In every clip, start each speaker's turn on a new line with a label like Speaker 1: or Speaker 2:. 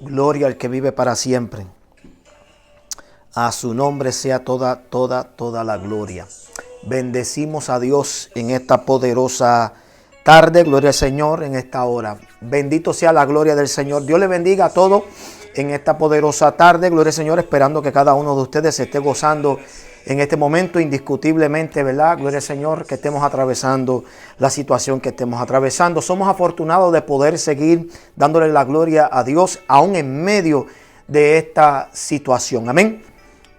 Speaker 1: Gloria al que vive para siempre. A su nombre sea toda la gloria. Bendecimos a Dios en esta poderosa tarde. Gloria al Señor en esta hora. Bendito sea la gloria del Señor. Dios le bendiga a todos en esta poderosa tarde. Gloria al Señor, esperando que cada uno de ustedes se esté gozando en este momento indiscutiblemente, ¿verdad? Gloria al Señor, que estemos atravesando la situación que estemos atravesando. Somos afortunados de poder seguir dándole la gloria a Dios aún en medio de esta situación. Amén.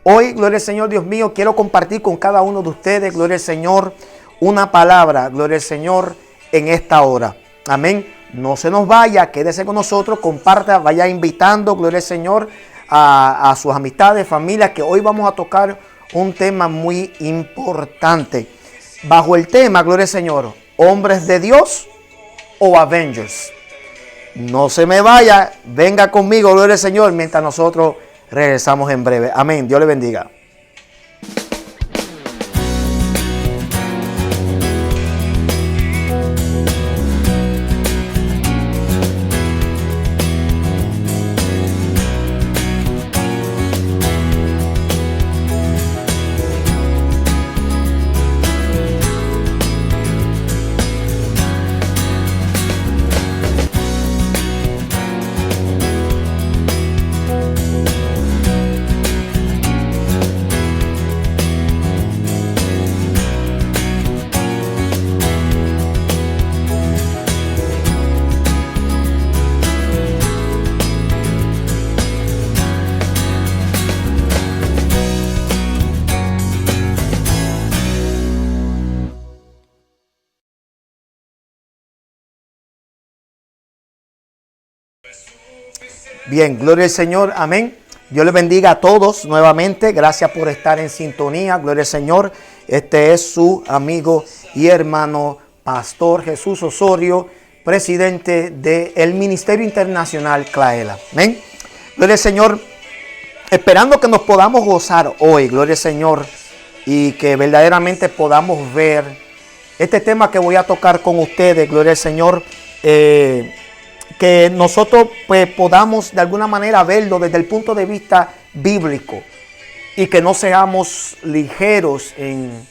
Speaker 1: Hoy, gloria al Señor, Dios mío, quiero compartir con cada uno de ustedes, gloria al Señor, una palabra, gloria al Señor, en esta hora. Amén. No se nos vaya, quédese con nosotros, comparta, vaya invitando, gloria al Señor, a sus amistades, familias, que hoy vamos a tocar un tema muy importante. Bajo el tema, gloria al Señor, hombres de Dios o Avengers. No se me vaya, venga conmigo, gloria al Señor, mientras nosotros regresamos en breve. Amén. Dios le bendiga. Bien, gloria al Señor, amén. Dios les bendiga a todos nuevamente. Gracias por estar en sintonía, gloria al Señor. Este es su amigo y hermano Pastor Jesús Osorio, presidente del Ministerio Internacional Claela. Amén. Gloria al Señor, esperando que nos podamos gozar hoy, gloria al Señor, y que verdaderamente podamos ver este tema que voy a tocar con ustedes, gloria al Señor, que nosotros pues podamos de alguna manera verlo desde el punto de vista bíblico y que no seamos ligeros en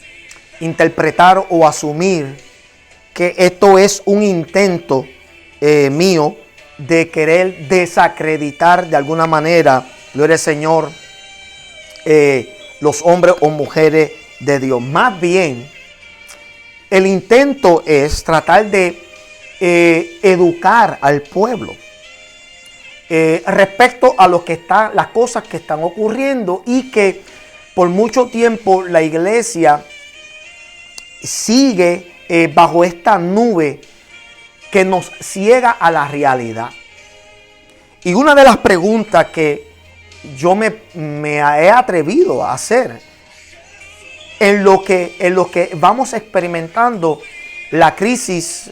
Speaker 1: interpretar o asumir que esto es un intento mío de querer desacreditar de alguna manera, gloria al Señor, los hombres o mujeres de Dios. Más bien, el intento es tratar de educar al pueblo respecto a lo que está, las cosas que están ocurriendo, y que por mucho tiempo la iglesia sigue bajo esta nube que nos ciega a la realidad. Y una de las preguntas que yo me he atrevido a hacer en lo que vamos experimentando la crisis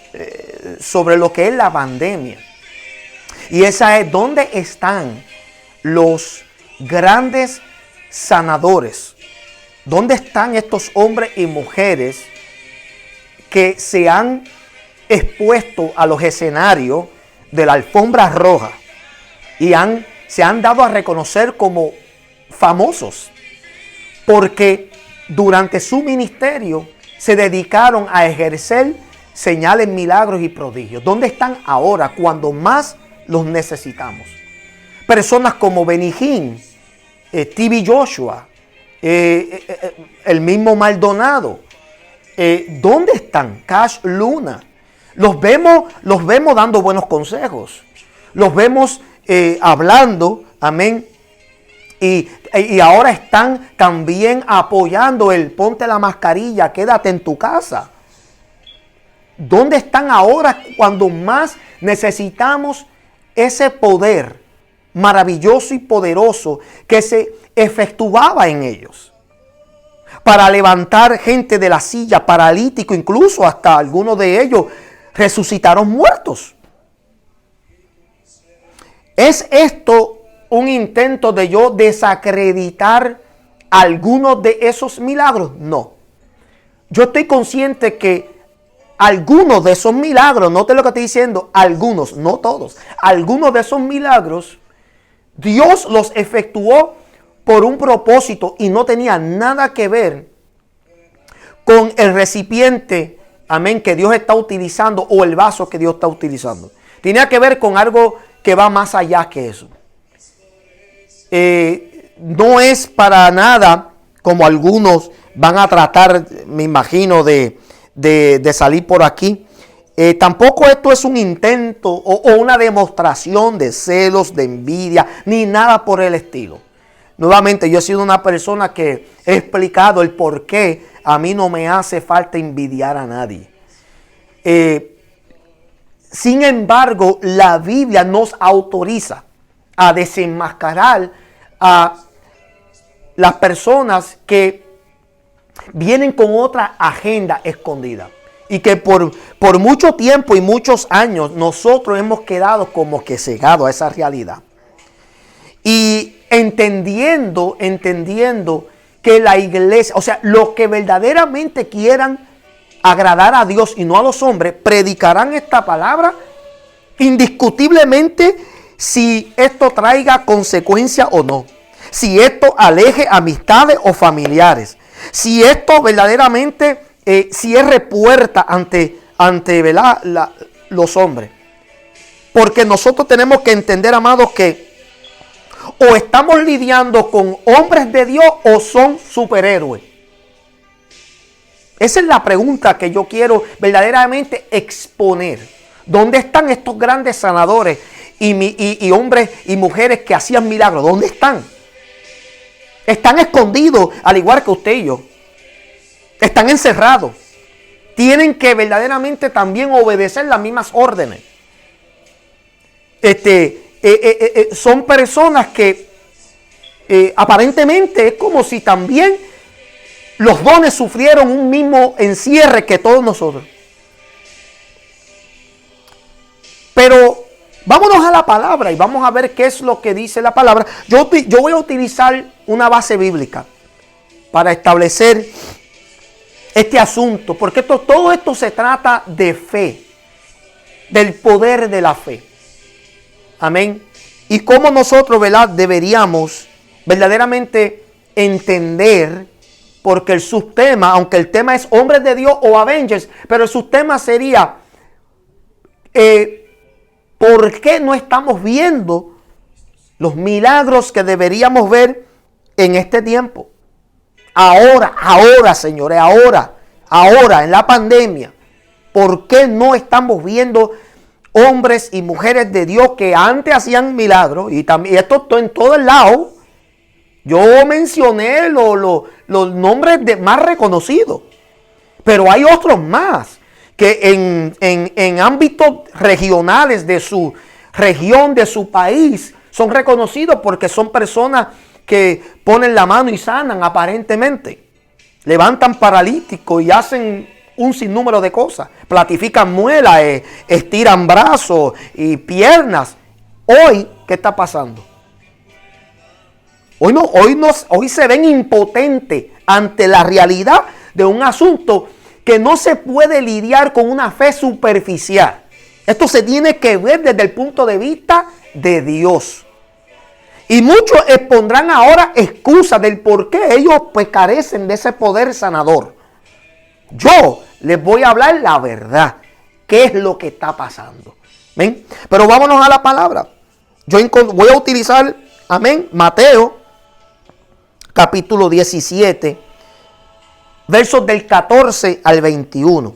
Speaker 1: sobre lo que es la pandemia. Y esa es: ¿dónde están los grandes sanadores? ¿Dónde están estos hombres y mujeres que se han expuesto a los escenarios de la alfombra roja y se han dado a reconocer como famosos? Porque durante su ministerio se dedicaron a ejercer señales, milagros y prodigios. ¿Dónde están ahora cuando más los necesitamos? Personas como Benny Hinn, T.B. Joshua, el mismo Maldonado. ¿Dónde están? Cash Luna. Los vemos dando buenos consejos. Los vemos hablando, amén. Y ahora están también apoyando el ponte la mascarilla, quédate en tu casa. ¿Dónde están ahora cuando más necesitamos ese poder maravilloso y poderoso que se efectuaba en ellos? Para levantar gente de la silla, paralítico, incluso hasta algunos de ellos resucitaron muertos. ¿Es esto un intento de yo desacreditar algunos de esos milagros? No. Yo estoy consciente que algunos de esos milagros, note lo que estoy diciendo, algunos, no todos, algunos de esos milagros Dios los efectuó por un propósito y no tenía nada que ver con el recipiente, amén, que Dios está utilizando o el vaso que Dios está utilizando. Tenía que ver con algo que va más allá que eso. No es para nada como algunos van a tratar, me imagino, de salir por aquí. Tampoco esto es un intento o una demostración de celos, de envidia, ni nada por el estilo. Nuevamente, yo he sido una persona que he explicado el por qué a mí no me hace falta envidiar a nadie. Sin embargo, la Biblia nos autoriza a desenmascarar a las personas que vienen con otra agenda escondida. Y que por mucho tiempo y muchos años nosotros hemos quedado como que cegados a esa realidad. Y entendiendo que la iglesia, o sea, los que verdaderamente quieran agradar a Dios y no a los hombres, predicarán esta palabra indiscutiblemente si esto traiga consecuencias o no. Si esto aleje amistades o familiares. Si esto verdaderamente cierre puertas ante ¿verdad? Los hombres. Porque nosotros tenemos que entender, amados, que o estamos lidiando con hombres de Dios o son superhéroes. Esa es la pregunta que yo quiero verdaderamente exponer. ¿Dónde están estos grandes sanadores y hombres y mujeres que hacían milagros? ¿Dónde están? Están escondidos, al igual que usted y yo. Están encerrados. Tienen que verdaderamente también obedecer las mismas órdenes. Son personas que aparentemente es como si también los dones sufrieron un mismo encierre que todos nosotros. Pero vámonos a la palabra y vamos a ver qué es lo que dice la palabra. Yo voy a utilizar una base bíblica para establecer este asunto, porque todo esto se trata de fe, del poder de la fe. Amén. Y cómo nosotros, ¿verdad?, deberíamos verdaderamente entender, porque el subtema, aunque el tema es hombres de Dios o Avengers, pero el subtema sería ¿por qué no estamos viendo los milagros que deberíamos ver en este tiempo? Ahora, señores, ahora, en la pandemia. ¿Por qué no estamos viendo hombres y mujeres de Dios que antes hacían milagros? Y esto en todo el lado. Yo mencioné los nombres más reconocidos. Pero hay otros más que en ámbitos regionales de su región, de su país, son reconocidos porque son personas que ponen la mano y sanan aparentemente. Levantan paralíticos y hacen un sinnúmero de cosas. Platifican muelas, estiran brazos y piernas. Hoy, ¿qué está pasando? Hoy se ven impotentes ante la realidad de un asunto que no se puede lidiar con una fe superficial. Esto se tiene que ver desde el punto de vista de Dios. Y muchos expondrán ahora excusas del por qué ellos pues carecen de ese poder sanador. Yo les voy a hablar la verdad. ¿Qué es lo que está pasando? ¿Ven? Pero vámonos a la palabra. Yo voy a utilizar, amén, Mateo, capítulo 17, versos del 14 al 21.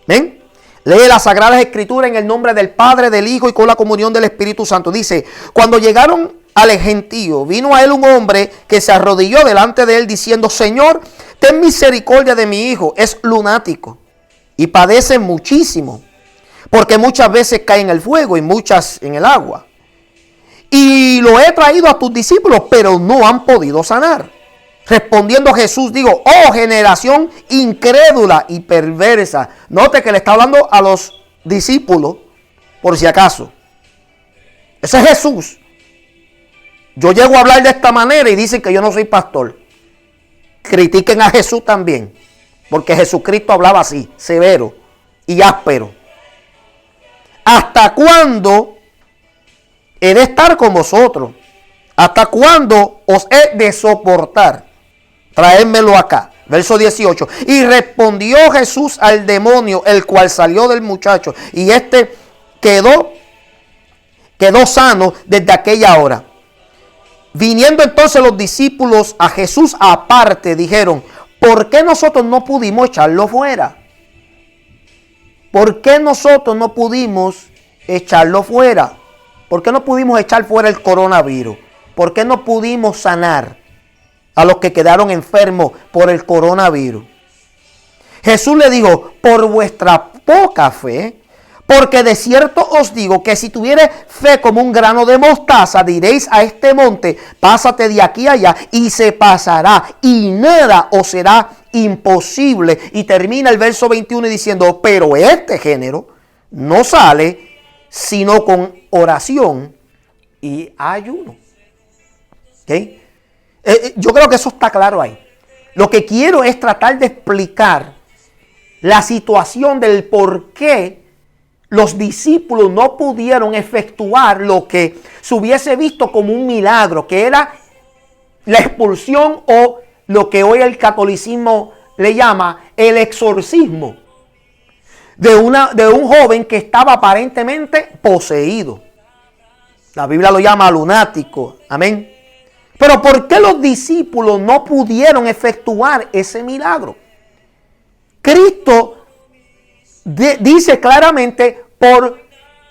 Speaker 1: ¿Ven? Lee las Sagradas Escrituras en el nombre del Padre, del Hijo y con la comunión del Espíritu Santo. Dice, cuando llegaron al gentío, vino a él un hombre que se arrodilló delante de él diciendo, Señor, ten misericordia de mi hijo, es lunático y padece muchísimo, porque muchas veces cae en el fuego y muchas en el agua. Y lo he traído a tus discípulos, pero no han podido sanar. Respondiendo Jesús, digo, oh generación incrédula y perversa. Note que le está hablando a los discípulos, por si acaso. Ese es Jesús. Yo llego a hablar de esta manera y dicen que yo no soy pastor. Critiquen a Jesús también, porque Jesucristo hablaba así, severo y áspero. ¿Hasta cuándo he de estar con vosotros? ¿Hasta cuándo os he de soportar? Traédmelo acá. Verso 18. Y respondió Jesús al demonio, el cual salió del muchacho. Y este quedó sano desde aquella hora. Viniendo entonces los discípulos a Jesús aparte, dijeron: ¿por qué nosotros no pudimos echarlo fuera? ¿Por qué nosotros no pudimos echarlo fuera? ¿Por qué no pudimos echar fuera el coronavirus? ¿Por qué no pudimos sanar a los que quedaron enfermos por el coronavirus? Jesús le dijo: por vuestra poca fe, porque de cierto os digo que si tuviere fe como un grano de mostaza, diréis a este monte: pásate de aquí a allá, y se pasará, y nada os será imposible. Y termina el verso 21 diciendo: pero este género no sale sino con oración y ayuno. ¿Okay? Yo creo que eso está claro ahí. Lo que quiero es tratar de explicar la situación del por qué los discípulos no pudieron efectuar lo que se hubiese visto como un milagro, que era la expulsión, o lo que hoy el catolicismo le llama el exorcismo de un joven que estaba aparentemente poseído. La Biblia lo llama lunático. Amén. Pero ¿por qué los discípulos no pudieron efectuar ese milagro? Cristo dice claramente: por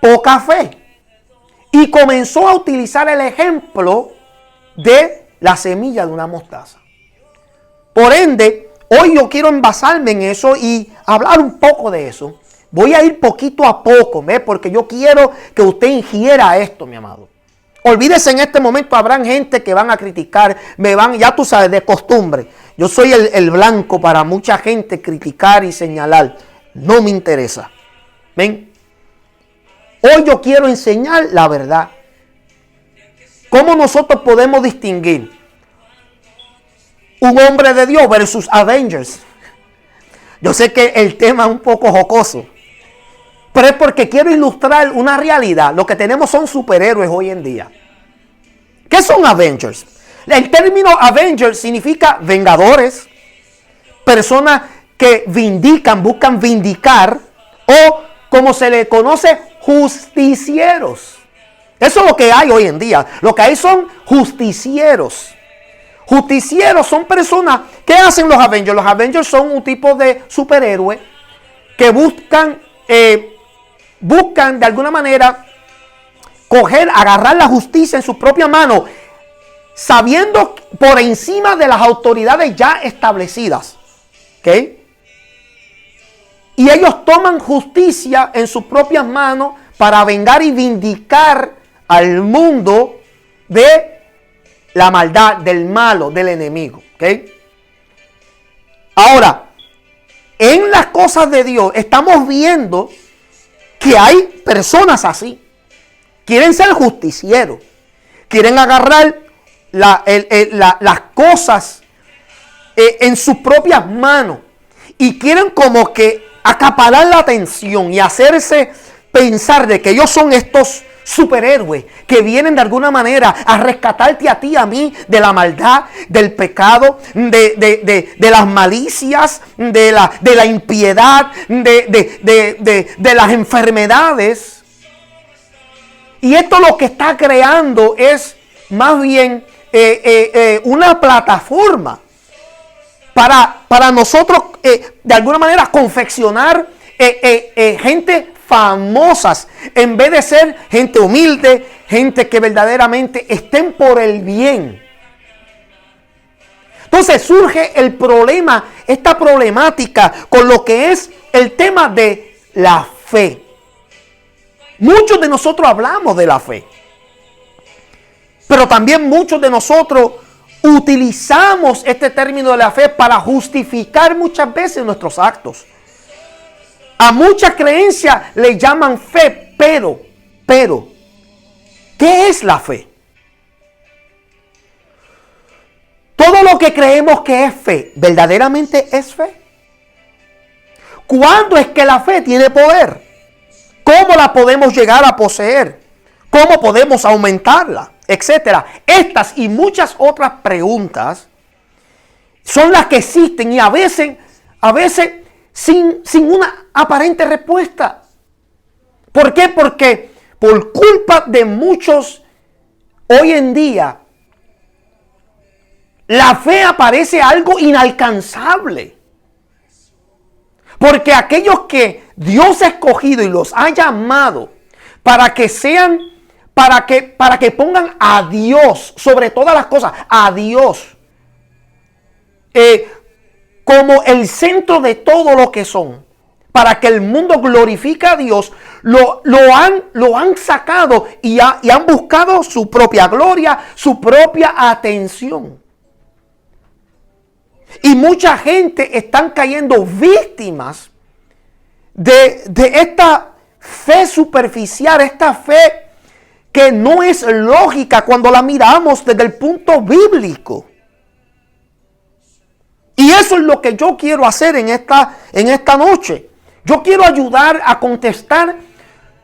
Speaker 1: poca fe. Y comenzó a utilizar el ejemplo de la semilla de una mostaza. Por ende, hoy yo quiero envasarme en eso y hablar un poco de eso. Voy a ir poquito a poco, ¿ves? Porque yo quiero que usted ingiera esto, mi amado. Olvídese, en este momento habrán gente que van a criticar, ya tú sabes, de costumbre. Yo soy el blanco para mucha gente criticar y señalar. No me interesa. ¿Ven? Hoy yo quiero enseñar la verdad. ¿Cómo nosotros podemos distinguir un hombre de Dios versus Avengers? Yo sé que el tema es un poco jocoso, pero es porque quiero ilustrar una realidad. Lo que tenemos son superhéroes hoy en día. ¿Qué son Avengers? El término Avengers significa vengadores, personas que buscan vindicar, o como se le conoce, justicieros. Eso es lo que hay hoy en día. Lo que hay son justicieros. Justicieros son personas. ¿Qué hacen los Avengers? Los Avengers son un tipo de superhéroe que buscan de alguna manera agarrar la justicia en su propia mano, sabiendo por encima de las autoridades ya establecidas. ¿Ok? Y ellos toman justicia en sus propias manos para vengar y vindicar al mundo de la maldad, del malo, del enemigo. ¿Ok? Ahora, en las cosas de Dios estamos viendo que hay personas así. Quieren ser justicieros. Quieren agarrar las cosas en sus propias manos. Y quieren como que acaparar la atención y hacerse pensar de que ellos son estos superhéroes que vienen de alguna manera a rescatarte a ti, a mí, de la maldad, del pecado, de las malicias, de la impiedad, de las enfermedades. Y esto lo que está creando es más bien una plataforma para nosotros de alguna manera confeccionar gente famosas, en vez de ser gente humilde, gente que verdaderamente estén por el bien. Entonces surge el problema, esta problemática con lo que es el tema de la fe. Muchos de nosotros hablamos de la fe, pero también muchos de nosotros utilizamos este término de la fe para justificar muchas veces nuestros actos. A muchas creencias le llaman fe, pero, ¿qué es la fe? Todo lo que creemos que es fe, ¿verdaderamente es fe? ¿Cuándo es que la fe tiene poder? ¿Cómo la podemos llegar a poseer? ¿Cómo podemos aumentarla? etcétera. Estas y muchas otras preguntas son las que existen y a veces sin una aparente respuesta. ¿Por qué? Porque por culpa de muchos hoy en día, la fe aparece algo inalcanzable. Porque aquellos que Dios ha escogido y los ha llamado para que sean, para que pongan a Dios sobre todas las cosas, a Dios, como el centro de todo lo que son, para que el mundo glorifique a Dios, lo han sacado y han buscado su propia gloria, su propia atención. Y mucha gente están cayendo víctimas de esta fe superficial, esta fe que no es lógica cuando la miramos desde el punto bíblico. Y eso es lo que yo quiero hacer en esta noche. Yo quiero ayudar a contestar,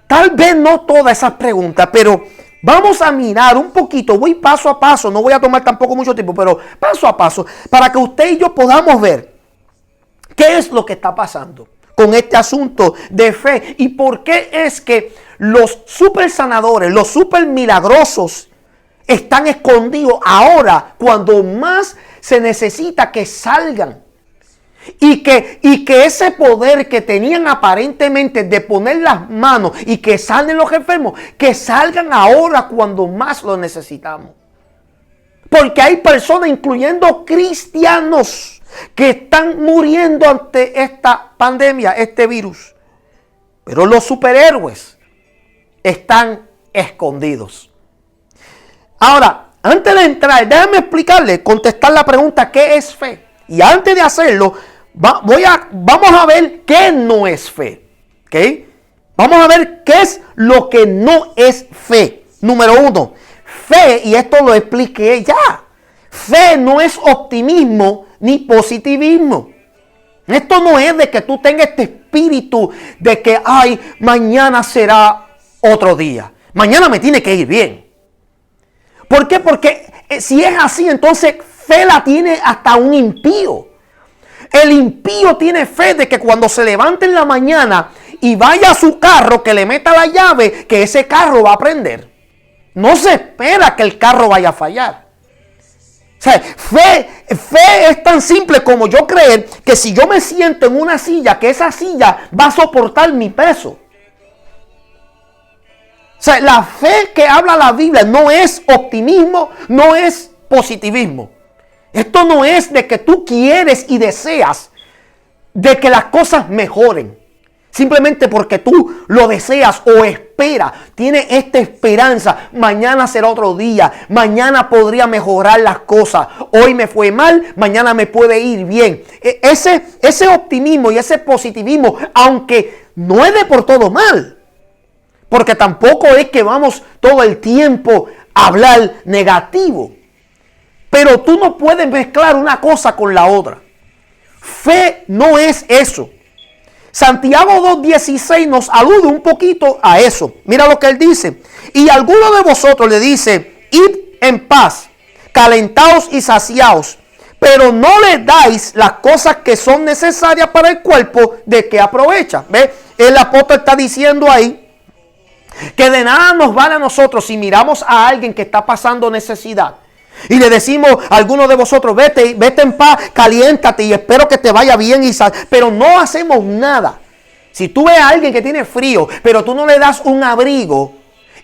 Speaker 1: tal vez no todas esas preguntas, pero vamos a mirar un poquito, voy paso a paso, no voy a tomar tampoco mucho tiempo, pero paso a paso, para que usted y yo podamos ver qué es lo que está pasando con este asunto de fe y por qué es que los super sanadores, los super milagrosos están escondidos ahora cuando más se necesita que salgan. Y que ese poder que tenían aparentemente de poner las manos y que salen los enfermos, que salgan ahora cuando más lo necesitamos. Porque hay personas, incluyendo cristianos, que están muriendo ante esta pandemia, este virus. Pero los superhéroes están escondidos. Ahora, antes de entrar, déjame explicarle, contestar la pregunta, ¿qué es fe? Y antes de hacerlo, vamos a ver qué no es fe. ¿Okay? Vamos a ver qué es lo que no es fe. Número 1, fe, y esto lo expliqué ya. Fe no es optimismo ni positivismo. Esto no es de que tú tengas este espíritu de que, ay, mañana será otro día. Mañana me tiene que ir bien. ¿Por qué? Porque si es así, entonces fe la tiene hasta un impío. El impío tiene fe de que cuando se levante en la mañana y vaya a su carro, que le meta la llave, que ese carro va a prender. No se espera que el carro vaya a fallar. O sea, fe es tan simple como yo creer que si yo me siento en una silla, que esa silla va a soportar mi peso. O sea, la fe que habla la Biblia no es optimismo, no es positivismo. Esto no es de que tú quieres y deseas de que las cosas mejoren. Simplemente porque tú lo deseas o esperas. Tienes esta esperanza. Mañana será otro día. Mañana podría mejorar las cosas. Hoy me fue mal. Mañana me puede ir bien. Ese optimismo y ese positivismo, aunque no es de por todo mal. Porque tampoco es que vamos todo el tiempo a hablar negativo. Pero tú no puedes mezclar una cosa con la otra. Fe no es eso. Santiago 2:16 nos alude un poquito a eso. Mira lo que él dice. Y alguno de vosotros le dice, id en paz, calentaos y saciaos, pero no le dais las cosas que son necesarias para el cuerpo, ¿de qué aprovecha? ¿Ve? El apóstol está diciendo ahí que de nada nos vale a nosotros si miramos a alguien que está pasando necesidad y le decimos a alguno de vosotros, vete en paz, caliéntate y espero que te vaya bien, pero no hacemos nada. Si tú ves a alguien que tiene frío, pero tú no le das un abrigo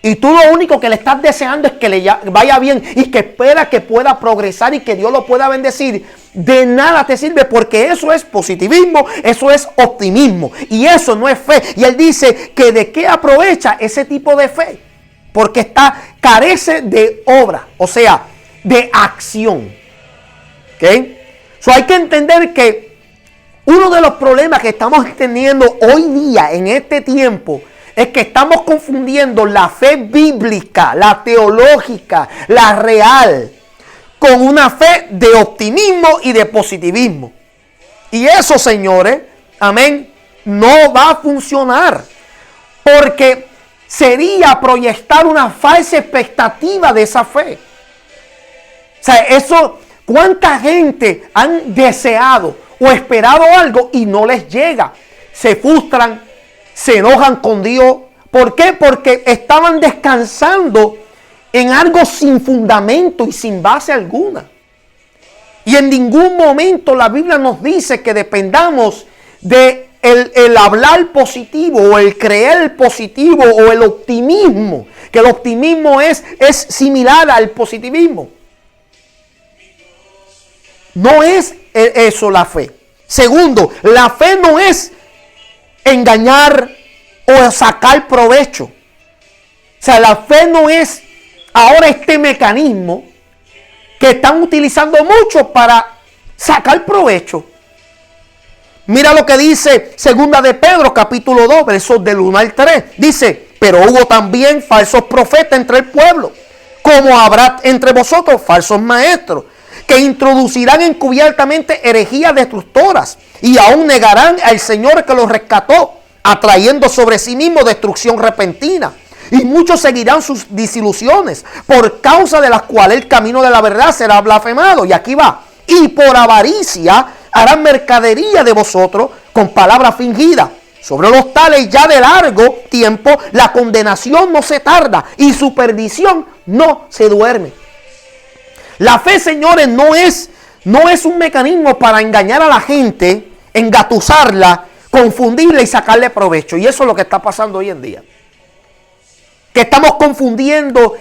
Speaker 1: y tú lo único que le estás deseando es que le vaya bien y que espera que pueda progresar y que Dios lo pueda bendecir, de nada te sirve, porque eso es positivismo, eso es optimismo y eso no es fe. Y él dice que de qué aprovecha ese tipo de fe, porque carece de obra, o sea, de acción. ¿Ok? Hay que entender que uno de los problemas que estamos teniendo hoy día en este tiempo es que estamos confundiendo la fe bíblica, la teológica, la real, con una fe de optimismo y de positivismo. Y eso, señores, amén, no va a funcionar. Porque sería proyectar una falsa expectativa de esa fe. O sea, eso, ¿cuánta gente han deseado o esperado algo y no les llega? Se frustran, se enojan con Dios. ¿Por qué? Porque estaban descansando en algo sin fundamento y sin base alguna. Y en ningún momento la Biblia nos dice que dependamos de el hablar positivo o el creer positivo o el optimismo. Que el optimismo es similar al positivismo. No es eso la fe. Segundo, la fe no es engañar o sacar provecho. O sea, la fe no es ahora este mecanismo que están utilizando muchos para sacar provecho. Mira lo que dice segunda de Pedro, capítulo 2, versos del 1 al 3. Dice, pero hubo también falsos profetas entre el pueblo, como habrá entre vosotros falsos maestros, que introducirán encubiertamente herejías destructoras y aún negarán al Señor que los rescató, atrayendo sobre sí mismo destrucción repentina. Y muchos seguirán sus disilusiones, por causa de las cuales el camino de la verdad será blasfemado. Y aquí va. Y por avaricia harán mercadería de vosotros con palabras fingidas. Sobre los tales ya de largo tiempo la condenación no se tarda y su perdición no se duerme. La fe, señores, no es un mecanismo para engañar a la gente, engatusarla, confundirla y sacarle provecho. Y eso es lo que está pasando hoy en día. Que estamos confundiendo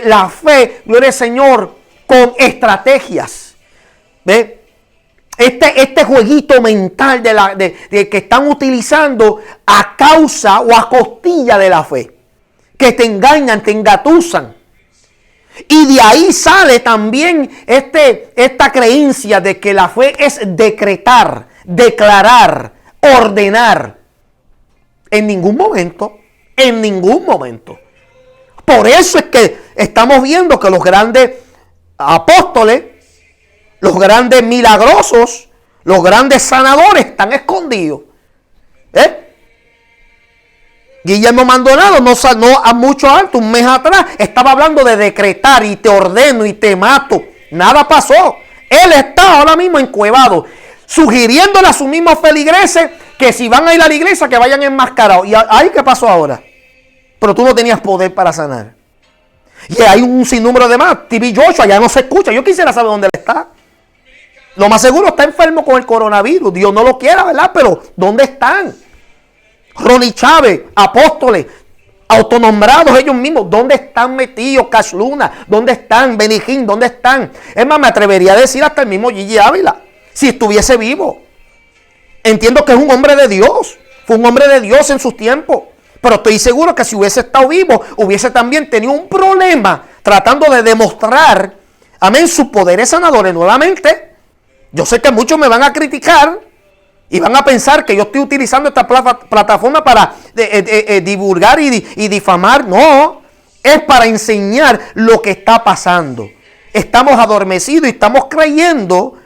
Speaker 1: la fe, gloria al Señor, con estrategias. ¿Ve? Este jueguito mental de que están utilizando a causa o a costilla de la fe. Que te engañan, te engatusan. Y de ahí sale también esta creencia de que la fe es decretar, declarar, ordenar. En ningún momento. Por eso es que estamos viendo que los grandes apóstoles, los grandes milagrosos, los grandes sanadores están escondidos. Guillermo Maldonado no sanó a mucho alto. Un mes atrás estaba hablando de decretar y te ordeno y te mato. Nada pasó. Él está ahora mismo encuevado, sugiriéndole a sus mismos feligreses que si van a ir a la iglesia que vayan enmascarados. ¿Y ahí qué pasó ahora? Pero tú no tenías poder para sanar. Y hay un sinnúmero de más. TV Joshua ya no se escucha. Yo quisiera saber dónde él está. Lo más seguro está enfermo con el coronavirus. Dios no lo quiera, ¿verdad? Pero ¿dónde están? Ronnie Chávez, apóstoles, autonombrados ellos mismos. ¿Dónde están metidos? Cash Luna, ¿dónde están? Benijín, ¿dónde están? Es más, me atrevería a decir hasta el mismo Gigi Ávila, si estuviese vivo. Entiendo que es un hombre de Dios. Fue un hombre de Dios en sus tiempos. Pero estoy seguro que si hubiese estado vivo, hubiese también tenido un problema tratando de demostrar, amén, sus poderes sanadores nuevamente. Yo sé que muchos me van a criticar y van a pensar que yo estoy utilizando esta plataforma para divulgar y difamar. No, es para enseñar lo que está pasando. Estamos adormecidos y estamos creyendo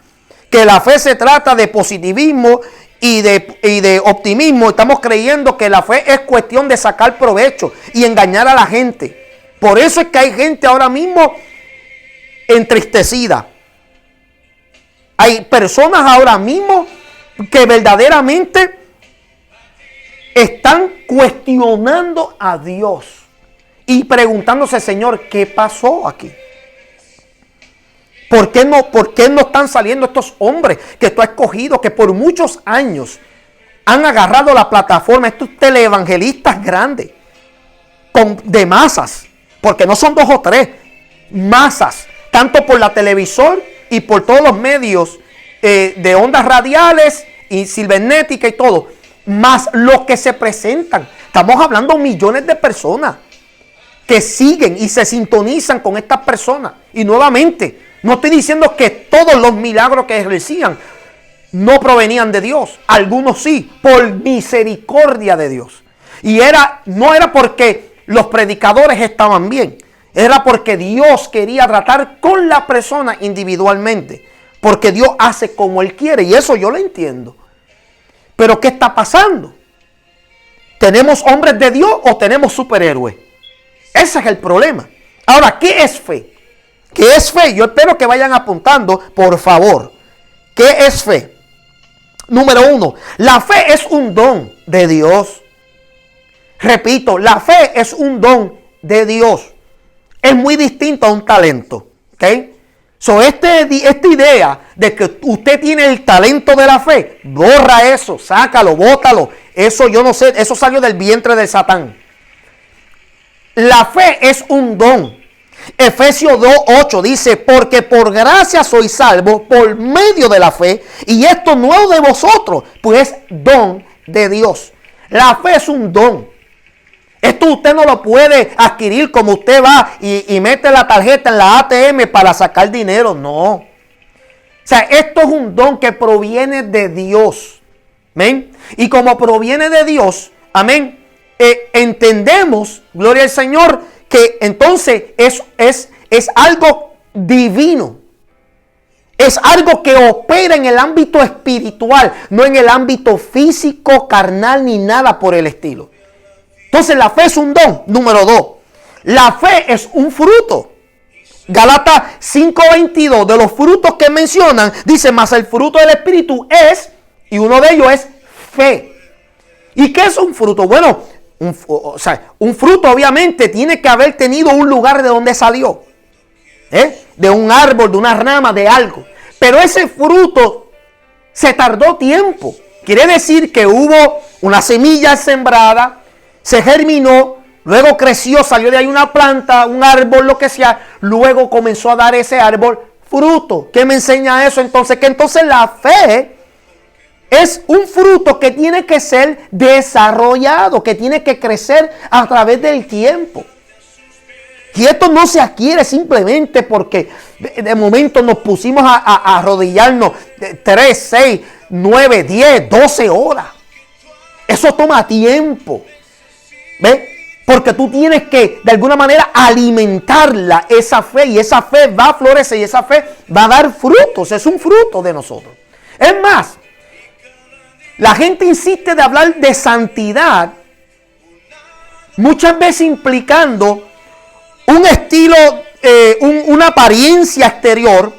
Speaker 1: que la fe se trata de positivismo y de optimismo. Estamos creyendo que la fe es cuestión de sacar provecho y engañar a la gente. Por eso es que hay gente ahora mismo entristecida. Hay personas ahora mismo que verdaderamente están cuestionando a Dios y preguntándose, Señor, ¿qué pasó aquí? ¿Por qué no están saliendo estos hombres que tú has escogido, que por muchos años han agarrado la plataforma, estos teleevangelistas grandes, de masas, porque no son 2 o 3, masas, tanto por la televisor y por todos los medios de ondas radiales y cibernética y todo, más los que se presentan. Estamos hablando de millones de personas que siguen y se sintonizan con estas personas. Y nuevamente, no estoy diciendo que todos los milagros que ejercían no provenían de Dios. Algunos sí, por misericordia de Dios. Y no era porque los predicadores estaban bien. Era porque Dios quería tratar con la persona individualmente. Porque Dios hace como Él quiere. Y eso yo lo entiendo. Pero ¿qué está pasando? ¿Tenemos hombres de Dios o tenemos superhéroes? Ese es el problema. Ahora, ¿qué es fe? ¿Qué es fe? Yo espero que vayan apuntando, por favor. ¿Qué es fe? Número 1, la fe es un don de Dios. Repito, la fe es un don de Dios. Es muy distinto a un talento. ¿Ok? Esta idea de que usted tiene el talento de la fe, borra eso, sácalo, bótalo. Eso yo no sé, eso salió del vientre de Satán. La fe es un don. Efesios 2:8 dice, porque por gracia sois salvos por medio de la fe, y esto no es de vosotros, pues es don de Dios. La fe es un don. Esto usted no lo puede adquirir como usted va y mete la tarjeta en la ATM para sacar dinero. No. O sea, esto es un don que proviene de Dios. Amén. Y como proviene de Dios, amén, entendemos, gloria al Señor, que entonces es algo divino. Es algo que opera en el ámbito espiritual, no en el ámbito físico, carnal, ni nada por el estilo. Entonces la fe es un don. Número 2, la fe es un fruto. Gálatas 5:22, de los frutos que mencionan, dice, mas el fruto del Espíritu es, y uno de ellos es fe. ¿Y qué es un fruto? Bueno, un fruto obviamente tiene que haber tenido un lugar de donde salió. De un árbol, de una rama, de algo. Pero ese fruto se tardó tiempo. Quiere decir que hubo una semilla sembrada, se germinó, luego creció, salió de ahí una planta, un árbol, lo que sea. Luego comenzó a dar ese árbol fruto. ¿Qué me enseña eso entonces? Que entonces la fe es un fruto que tiene que ser desarrollado, que tiene que crecer a través del tiempo. Y esto no se adquiere simplemente porque de momento nos pusimos a arrodillarnos 3, 6, 9, 10, 12 horas. Eso toma tiempo. ¿Ves? Porque tú tienes que de alguna manera alimentarla, esa fe. Y esa fe va a florecer y esa fe va a dar frutos. Es un fruto de nosotros. Es más, la gente insiste de hablar de santidad, muchas veces implicando un estilo, una apariencia exterior,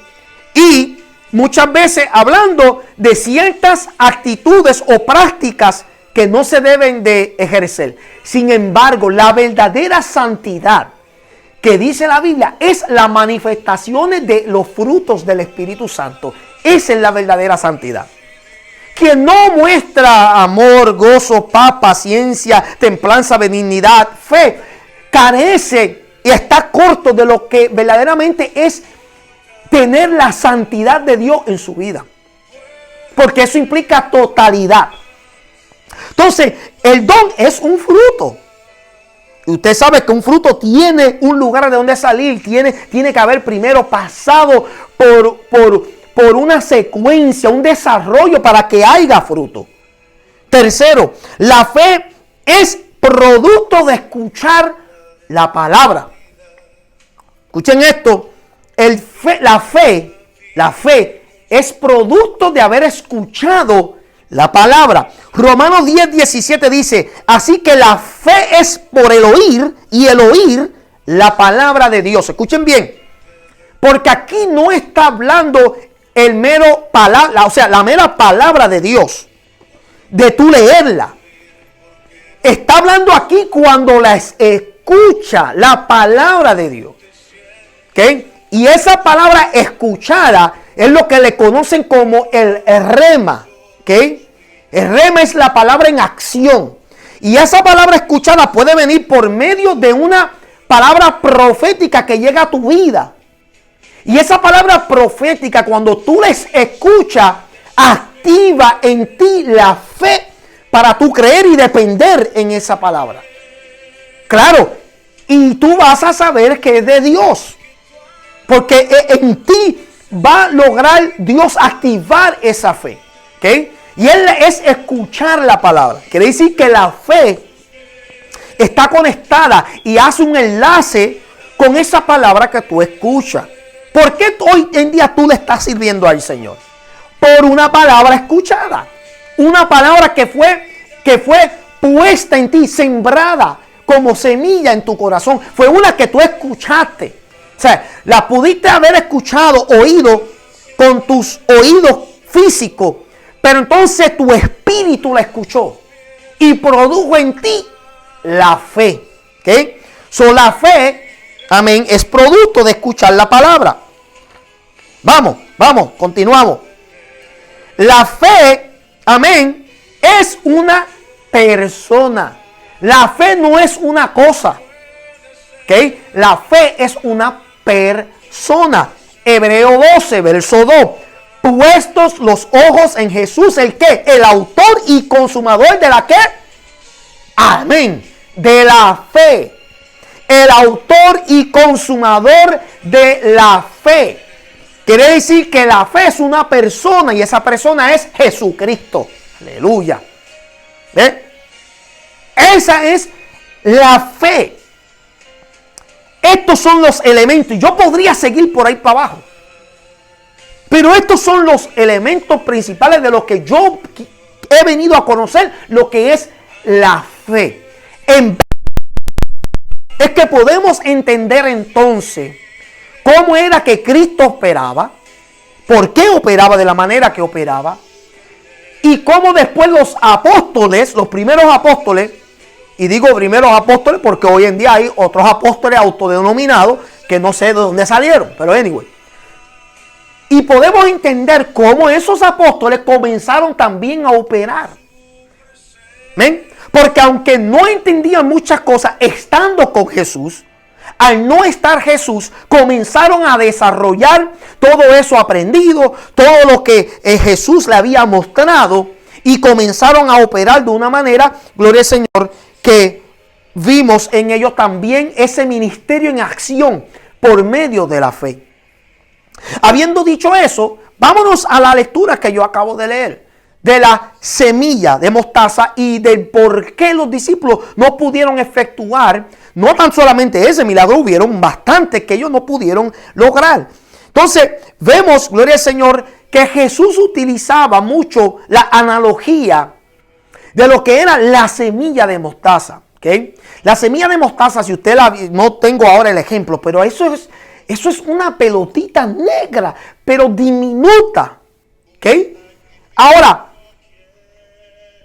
Speaker 1: y muchas veces hablando de ciertas actitudes o prácticas que no se deben de ejercer. Sin embargo, la verdadera santidad que dice la Biblia es las manifestaciones de los frutos del Espíritu Santo. Esa es la verdadera santidad. Quien no muestra amor, gozo, paz, paciencia, templanza, benignidad, fe, carece y está corto de lo que verdaderamente es tener la santidad de Dios en su vida. Porque eso implica totalidad. Entonces, el don es un fruto. Y usted sabe que un fruto tiene un lugar de donde salir. Tiene que haber primero pasado por una secuencia, un desarrollo para que haya fruto. Tercero, la fe es producto de escuchar la palabra. Escuchen esto. La fe es producto de haber escuchado la palabra. Romanos 10:17 dice, así que la fe es por el oír y el oír la palabra de Dios. Escuchen bien, porque aquí no está hablando la mera palabra de Dios, de tú leerla. Está hablando aquí cuando la escucha, la palabra de Dios. ¿Ok? Y esa palabra escuchada es lo que le conocen como el rema. ¿Ok? El rema es la palabra en acción. Y esa palabra escuchada puede venir por medio de una palabra profética que llega a tu vida. Y esa palabra profética, cuando tú les escuchas, activa en ti la fe para tú creer y depender en esa palabra. Claro, y tú vas a saber que es de Dios. Porque en ti va a lograr Dios activar esa fe. ¿Ok? Y Él es escuchar la palabra. Quiere decir que la fe está conectada y hace un enlace con esa palabra que tú escuchas. ¿Por qué hoy en día tú le estás sirviendo al Señor? Por una palabra escuchada. Una palabra que fue puesta en ti, sembrada como semilla en tu corazón. Fue una que tú escuchaste. O sea, la pudiste haber escuchado, oído con tus oídos físicos, pero entonces tu espíritu la escuchó y produjo en ti la fe. ¿Ok? So, la fe, amén, es producto de escuchar la palabra. Vamos, continuamos. La fe, amén, es una persona. La fe no es una cosa. ¿Ok? La fe es una persona. Hebreo 12, verso 2. Puestos los ojos en Jesús, ¿el qué? El autor y consumador de la ¿qué? Amén. De la fe. El autor y consumador de la fe. Quiere decir que la fe es una persona y esa persona es Jesucristo. Aleluya. ¿Ve? Esa es la fe. Estos son los elementos. Yo podría seguir por ahí para abajo. Pero estos son los elementos principales de lo que yo he venido a conocer, lo que es la fe. Es que podemos entender entonces cómo era que Cristo operaba, por qué operaba de la manera que operaba, y cómo después los apóstoles, los primeros apóstoles, y digo primeros apóstoles porque hoy en día hay otros apóstoles autodenominados que no sé de dónde salieron, pero anyway. Y podemos entender cómo esos apóstoles comenzaron también a operar. ¿Ven? Porque aunque no entendían muchas cosas estando con Jesús, al no estar Jesús, comenzaron a desarrollar todo eso aprendido, todo lo que Jesús le había mostrado, y comenzaron a operar de una manera, gloria al Señor, que vimos en ellos también ese ministerio en acción por medio de la fe. Habiendo dicho eso, vámonos a la lectura que yo acabo de leer, de la semilla de mostaza y del por qué los discípulos no pudieron efectuar, no tan solamente ese milagro, hubieron bastantes que ellos no pudieron lograr. Entonces, vemos, gloria al Señor, que Jesús utilizaba mucho la analogía de lo que era la semilla de mostaza. ¿Okay? La semilla de mostaza, si usted no tengo ahora el ejemplo, pero eso es una pelotita negra, pero diminuta. ¿Okay? Ahora,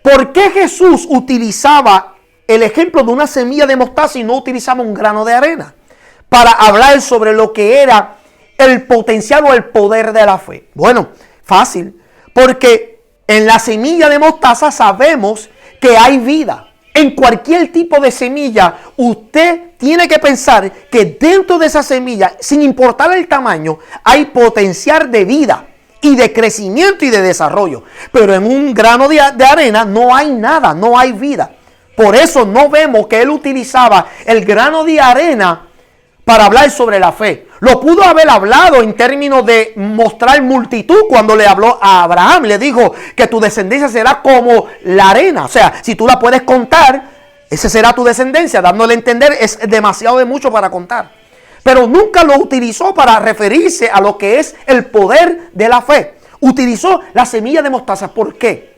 Speaker 1: ¿por qué Jesús utilizaba el ejemplo de una semilla de mostaza y no utilizaba un grano de arena? Para hablar sobre lo que era el potencial o el poder de la fe. Bueno, fácil, porque en la semilla de mostaza sabemos que hay vida. En cualquier tipo de semilla, usted tiene que pensar que dentro de esa semilla, sin importar el tamaño, hay potencial de vida y de crecimiento y de desarrollo. Pero en un grano de arena no hay nada, no hay vida. Por eso no vemos que él utilizaba el grano de arena para hablar sobre la fe. Lo pudo haber hablado en términos de mostrar multitud cuando le habló a Abraham. Le dijo que tu descendencia será como la arena. O sea, si tú la puedes contar, esa será tu descendencia. Dándole a entender, es demasiado de mucho para contar. Pero nunca lo utilizó para referirse a lo que es el poder de la fe. Utilizó la semilla de mostaza. ¿Por qué?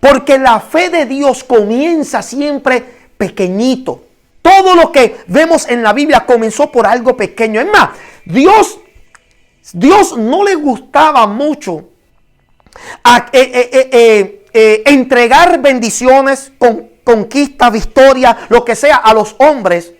Speaker 1: Porque la fe de Dios comienza siempre pequeñito. Todo lo que vemos en la Biblia comenzó por algo pequeño. Es más, Dios no le gustaba mucho entregar bendiciones, conquistas, victorias, lo que sea, a los hombres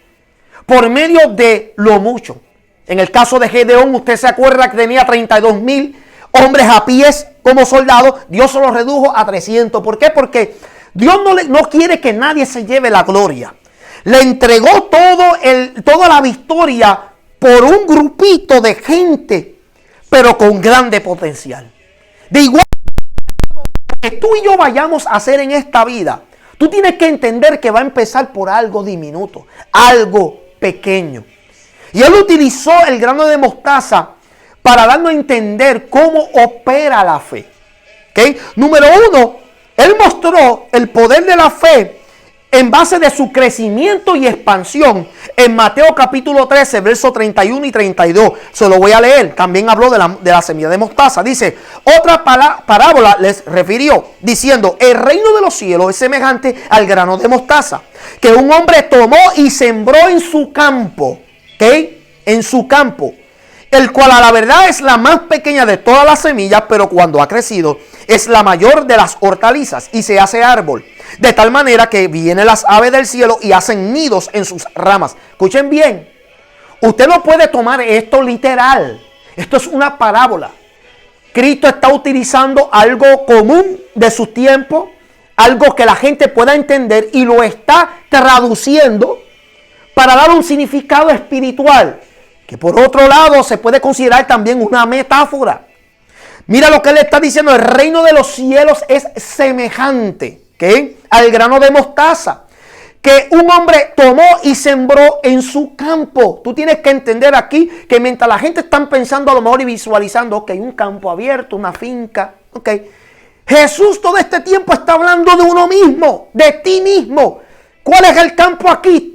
Speaker 1: por medio de lo mucho. En el caso de Gedeón, usted se acuerda que tenía 32,000 hombres a pies como soldados. Dios se los redujo a 300. ¿Por qué? Porque Dios no quiere que nadie se lleve la gloria. Le entregó toda la victoria por un grupito de gente, pero con grande potencial. De igual que tú y yo vayamos a hacer en esta vida, tú tienes que entender que va a empezar por algo diminuto, algo pequeño. Y él utilizó el grano de mostaza para darnos a entender cómo opera la fe. ¿Okay? Número uno, él mostró el poder de la fe en base de su crecimiento y expansión. En Mateo capítulo 13, versos 31 y 32, se lo voy a leer. También habló de la semilla de mostaza. Dice, otra parábola les refirió, diciendo, el reino de los cielos es semejante al grano de mostaza, que un hombre tomó y sembró en su campo. ¿Ok? En su campo. El cual a la verdad es la más pequeña de todas las semillas, pero cuando ha crecido es la mayor de las hortalizas y se hace árbol. De tal manera que vienen las aves del cielo y hacen nidos en sus ramas. Escuchen bien. Usted no puede tomar esto literal. Esto es una parábola. Cristo está utilizando algo común de su tiempo, algo que la gente pueda entender, y lo está traduciendo para dar un significado espiritual, que por otro lado se puede considerar también una metáfora. Mira lo que él está diciendo: el reino de los cielos es semejante, ¿qué?, al grano de mostaza, que un hombre tomó y sembró en su campo. Tú tienes que entender aquí que mientras la gente está pensando a lo mejor y visualizando, ok, un campo abierto, una finca, ok, Jesús todo este tiempo está hablando de uno mismo, de ti mismo. ¿Cuál es el campo aquí?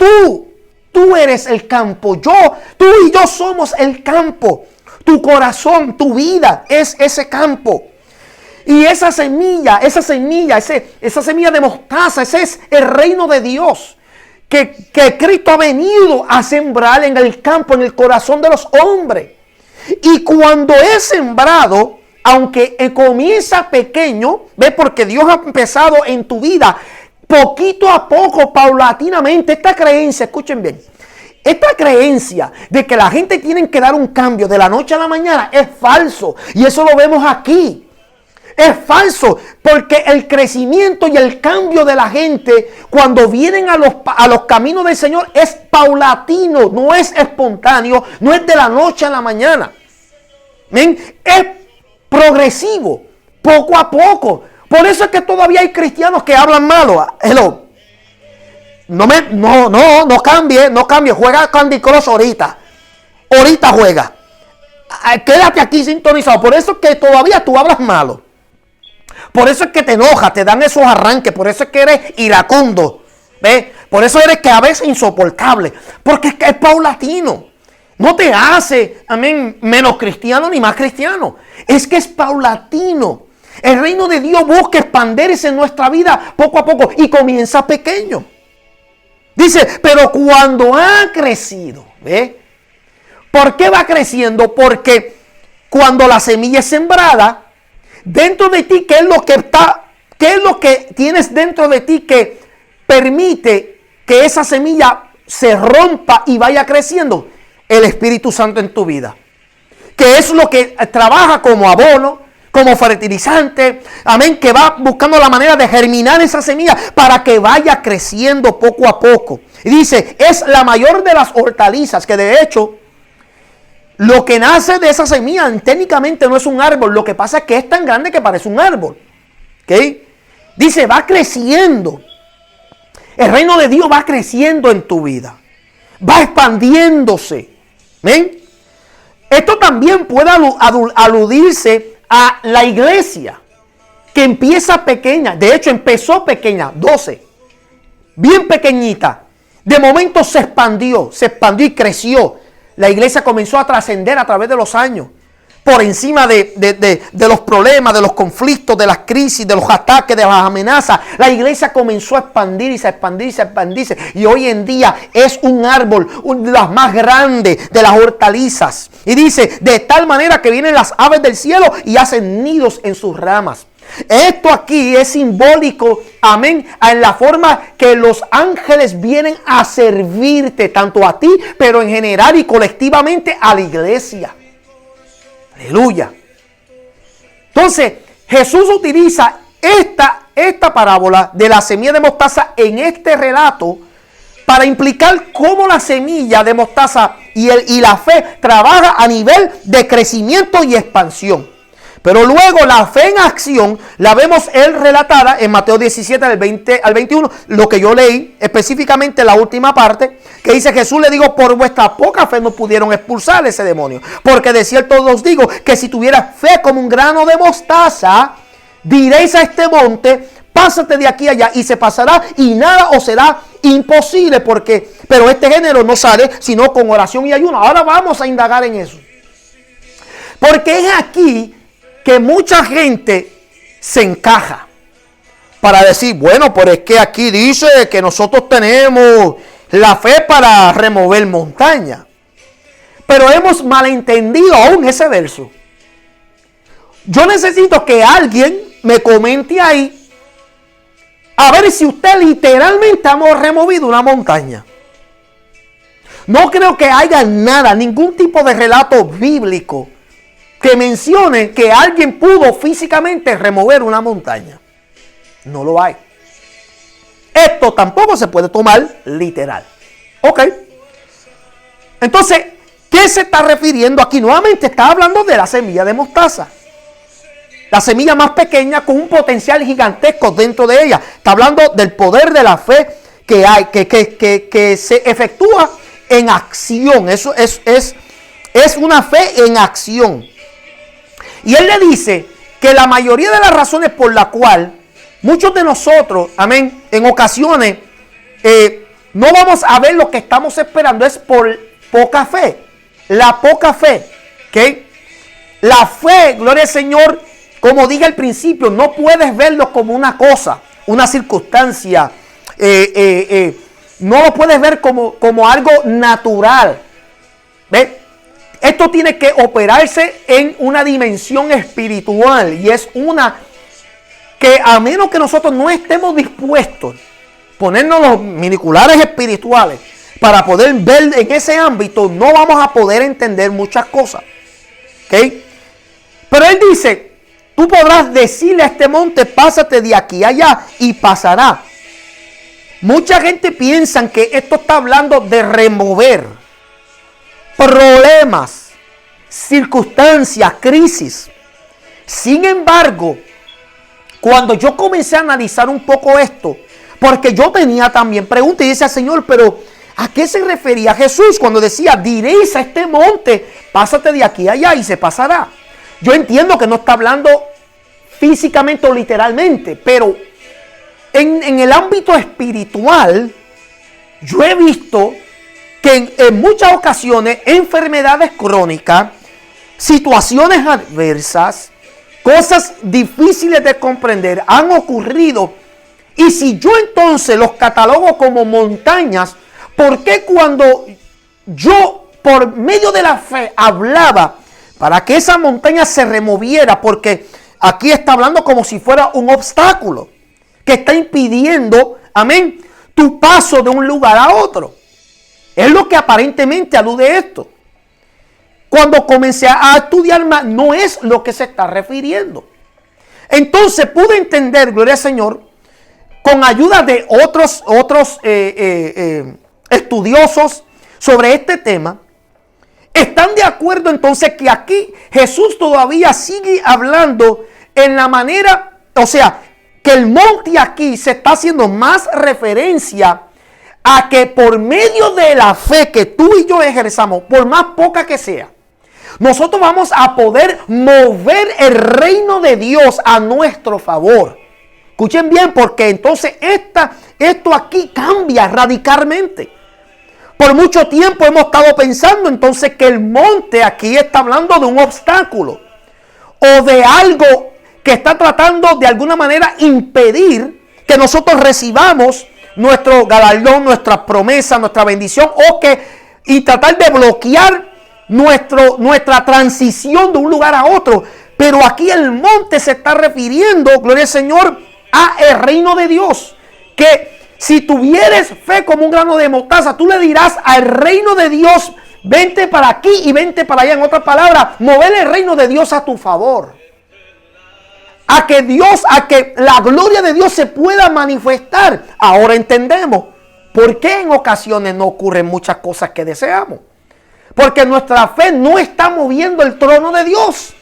Speaker 1: Tú eres el campo. Tú y yo somos el campo. Tu corazón, tu vida es ese campo. Y esa semilla de mostaza, ese es el reino de Dios que Cristo ha venido a sembrar en el campo, en el corazón de los hombres. Y cuando es sembrado, aunque comienza pequeño, ¿ves? Porque Dios ha empezado en tu vida poquito a poco, paulatinamente. Esta creencia, escuchen bien, esta creencia de que la gente tiene que dar un cambio de la noche a la mañana es falso. Y eso lo vemos aquí. Es falso, porque el crecimiento y el cambio de la gente cuando vienen a los caminos del Señor es paulatino, no es espontáneo, no es de la noche a la mañana. ¿Ven? Es progresivo, poco a poco. Por eso es que todavía hay cristianos que hablan malo. Hello. No cambie. Juega Candy Crush ahorita. Ahorita juega. Quédate aquí sintonizado. Por eso es que todavía tú hablas malo. Por eso es que te enojas, te dan esos arranques. Por eso es que eres iracundo. ¿Ves? Por eso eres que a veces insoportable. Porque es que es paulatino. No te hace, amén, menos cristiano ni más cristiano. Es que es paulatino. El reino de Dios busca expandirse en nuestra vida poco a poco y comienza pequeño. Dice, pero cuando ha crecido, ¿ves? ¿Por qué va creciendo? Porque cuando la semilla es sembrada, dentro de ti, ¿qué es lo que tienes dentro de ti que permite que esa semilla se rompa y vaya creciendo? El Espíritu Santo en tu vida, que es lo que trabaja como abono, como fertilizante, amén, que va buscando la manera de germinar esa semilla para que vaya creciendo poco a poco. Y dice, es la mayor de las hortalizas, que de hecho, lo que nace de esa semilla técnicamente no es un árbol, lo que pasa es que es tan grande que parece un árbol. ¿Ok? Dice, va creciendo. El reino de Dios va creciendo en tu vida, va expandiéndose. ¿Ven? Esto también puede aludirse a la iglesia, que empieza pequeña. De hecho, empezó pequeña, 12. Bien pequeñita. De momento se expandió y creció. La iglesia comenzó a trascender a través de los años. Por encima de los problemas, de los conflictos, de las crisis, de los ataques, de las amenazas. La iglesia comenzó a expandirse. Y hoy en día es un árbol, de las más grandes de las hortalizas. Y dice, de tal manera que vienen las aves del cielo y hacen nidos en sus ramas. Esto aquí es simbólico, amén, en la forma que los ángeles vienen a servirte, tanto a ti, pero en general y colectivamente a la iglesia. Aleluya. Entonces, Jesús utiliza esta parábola de la semilla de mostaza en este relato para implicar cómo la semilla de mostaza y la fe trabaja a nivel de crecimiento y expansión. Pero luego la fe en acción la vemos él relatada en Mateo 17 del 20 al 21, lo que yo leí específicamente la última parte, que dice: Jesús le dijo, por vuestra poca fe no pudieron expulsar ese demonio, porque de cierto os digo que si tuviera fe como un grano de mostaza, diréis a este monte, pásate de aquí a allá y se pasará y nada os será imposible, pero este género no sale sino con oración y ayuno. Ahora vamos a indagar en eso. Porque es aquí que mucha gente se encaja para decir, bueno, pero es que aquí dice que nosotros tenemos la fe para remover montañas. Pero hemos malentendido aún ese verso. Yo necesito que alguien me comente ahí a ver si usted literalmente hemos removido una montaña. No creo que haya nada, ningún tipo de relato bíblico que mencione que alguien pudo físicamente remover una montaña. No lo hay. Esto tampoco se puede tomar literal. Ok. Entonces, ¿qué se está refiriendo aquí? Nuevamente está hablando de la semilla de mostaza. La semilla más pequeña con un potencial gigantesco dentro de ella. Está hablando del poder de la fe que hay, que se efectúa en acción. Eso es una fe en acción. Y él le dice que la mayoría de las razones por la cual muchos de nosotros, amén, en ocasiones no vamos a ver lo que estamos esperando es por poca fe. La poca fe, ¿ok? La fe, gloria al Señor, como dije al principio, no puedes verlo como una cosa, una circunstancia. No lo puedes ver como algo natural. ¿Ves? Esto tiene que operarse en una dimensión espiritual. Y es una que a menos que nosotros no estemos dispuestos a ponernos los binoculares espirituales para poder ver en ese ámbito, no vamos a poder entender muchas cosas. ¿Ok? Pero él dice, tú podrás decirle a este monte, pásate de aquí a allá y pasará. Mucha gente piensa que esto está hablando de remover problemas, circunstancias, crisis. Sin embargo, cuando yo comencé a analizar un poco esto, porque yo tenía también preguntas y decía, Señor, pero ¿a qué se refería Jesús cuando decía, diréis a este monte, pásate de aquí a allá y se pasará? Yo entiendo que no está hablando físicamente o literalmente, pero en el ámbito espiritual, yo he visto que en muchas ocasiones enfermedades crónicas, situaciones adversas, cosas difíciles de comprender han ocurrido. Y si yo entonces los catalogo como montañas, ¿por qué cuando yo por medio de la fe hablaba para que esa montaña se removiera? Porque aquí está hablando como si fuera un obstáculo que está impidiendo, amén, tu paso de un lugar a otro. Es lo que aparentemente alude esto. Cuando comencé a estudiar más, no es lo que se está refiriendo. Entonces pude entender, gloria al Señor, con ayuda de otros estudiosos sobre este tema, están de acuerdo entonces que aquí Jesús todavía sigue hablando en la manera, o sea, que el monte aquí se está haciendo más referencia a que por medio de la fe que tú y yo ejerzamos, por más poca que sea, nosotros vamos a poder mover el reino de Dios a nuestro favor. Escuchen bien, porque entonces esto aquí cambia radicalmente. Por mucho tiempo hemos estado pensando entonces que el monte aquí está hablando de un obstáculo o de algo que está tratando de alguna manera impedir que nosotros recibamos nuestro galardón, nuestra promesa, nuestra bendición y tratar de bloquear nuestra transición de un lugar a otro. Pero aquí el monte se está refiriendo, gloria al Señor, a el reino de Dios. Que si tuvieres fe como un grano de mostaza, tú le dirás al reino de Dios, vente para aquí y vente para allá. En otras palabras, mover el reino de Dios a tu favor. A que la gloria de Dios se pueda manifestar. Ahora entendemos por qué en ocasiones no ocurren muchas cosas que deseamos. Porque nuestra fe no está moviendo el trono de Dios.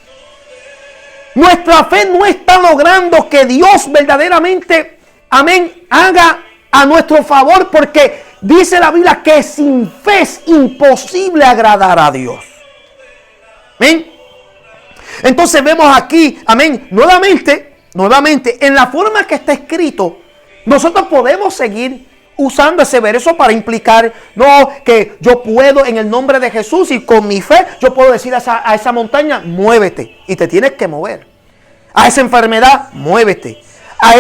Speaker 1: Nuestra fe no está logrando que Dios verdaderamente, amén, haga a nuestro favor. Porque dice la Biblia que sin fe es imposible agradar a Dios. Amén. Entonces vemos aquí, amén, nuevamente nuevamente, en la forma que está escrito, nosotros podemos seguir usando ese verso para implicar, no, que yo puedo en el nombre de Jesús y con mi fe, yo puedo decir a esa montaña, muévete, y te tienes que mover. A esa enfermedad, muévete. A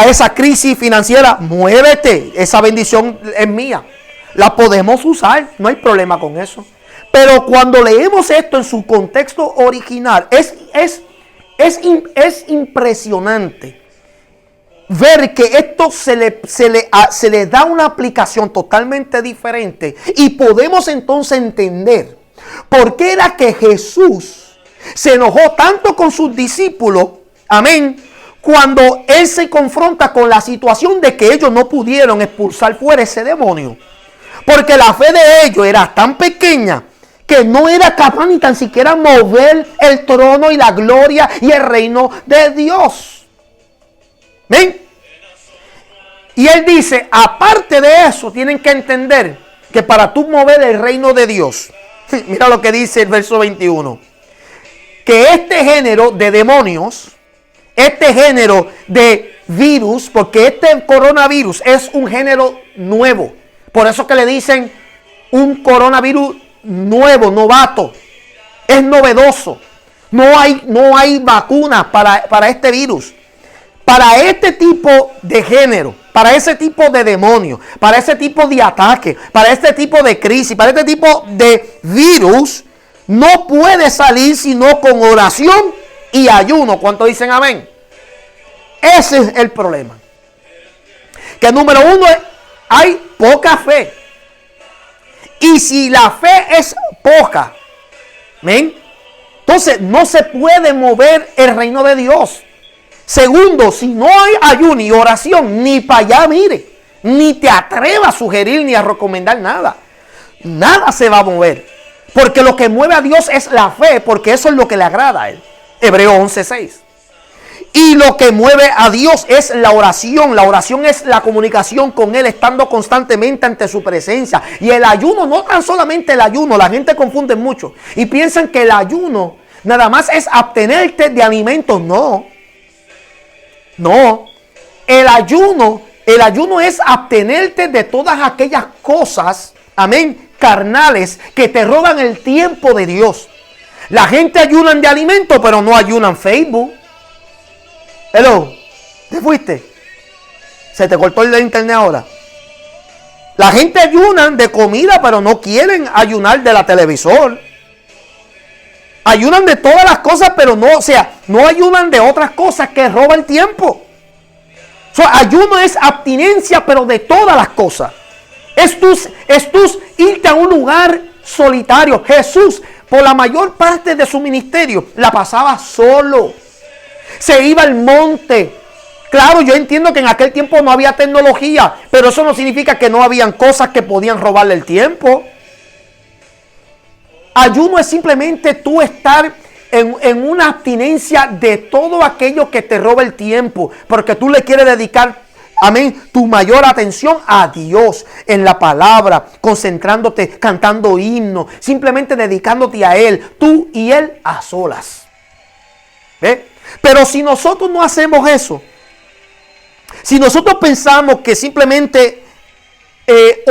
Speaker 1: esa crisis financiera, muévete. Esa bendición es mía. La podemos usar, no hay problema con eso. Pero cuando leemos esto en su contexto original, es impresionante ver que esto se le da una aplicación totalmente diferente. Y podemos entonces entender por qué era que Jesús se enojó tanto con sus discípulos, amén, cuando Él se confronta con la situación de que ellos no pudieron expulsar fuera ese demonio. Porque la fe de ellos era tan pequeña que no era capaz ni tan siquiera mover el trono y la gloria y el reino de Dios. ¿Ven? Y Él dice, aparte de eso, tienen que entender que para tú mover el reino de Dios, mira lo que dice el verso 21, que este género de demonios, este género de virus, porque este coronavirus es un género nuevo, por eso que le dicen un coronavirus nuevo, novato, es novedoso, no hay vacuna para este virus, para este tipo de género, para ese tipo de demonio, para ese tipo de ataque, para este tipo de crisis, para este tipo de virus, no puede salir sino con oración y ayuno. ¿Cuántos dicen amén? Ese es el problema. Que número uno, hay poca fe. Y si la fe es poca, ¿ven? Entonces no se puede mover el reino de Dios. Segundo, si no hay ayuno y oración, ni para allá mire, ni te atrevas a sugerir ni a recomendar nada. Nada se va a mover. Porque lo que mueve a Dios es la fe, porque eso es lo que le agrada a Él. Hebreos 11:6. Y lo que mueve a Dios es la oración. La oración es la comunicación con Él, estando constantemente ante su presencia. Y el ayuno, no tan solamente el ayuno, la gente confunde mucho. Y piensan que el ayuno nada más es abstenerte de alimentos. No. No. El ayuno es abstenerte de todas aquellas cosas, amén, carnales, que te roban el tiempo de Dios. La gente ayunan de alimento, pero no ayunan Facebook. Hello, ¿te fuiste? ¿Se te cortó el internet ahora? La gente ayunan de comida, pero no quieren ayunar de la televisor. Ayunan de todas las cosas, pero no ayunan de otras cosas que roban tiempo. Ayuno es abstinencia, pero de todas las cosas. Es tus irte a un lugar solitario. Jesús, por la mayor parte de su ministerio, la pasaba solo. Se iba al monte. Claro, yo entiendo que en aquel tiempo no había tecnología, pero eso no significa que no habían cosas que podían robarle el tiempo. Ayuno es simplemente tú estar en una abstinencia de todo aquello que te roba el tiempo, porque tú le quieres dedicar, amén, tu mayor atención a Dios en la palabra, concentrándote, cantando himnos, simplemente dedicándote a Él, tú y Él a solas. ¿Ve? Pero si nosotros no hacemos eso, si nosotros pensamos que simplemente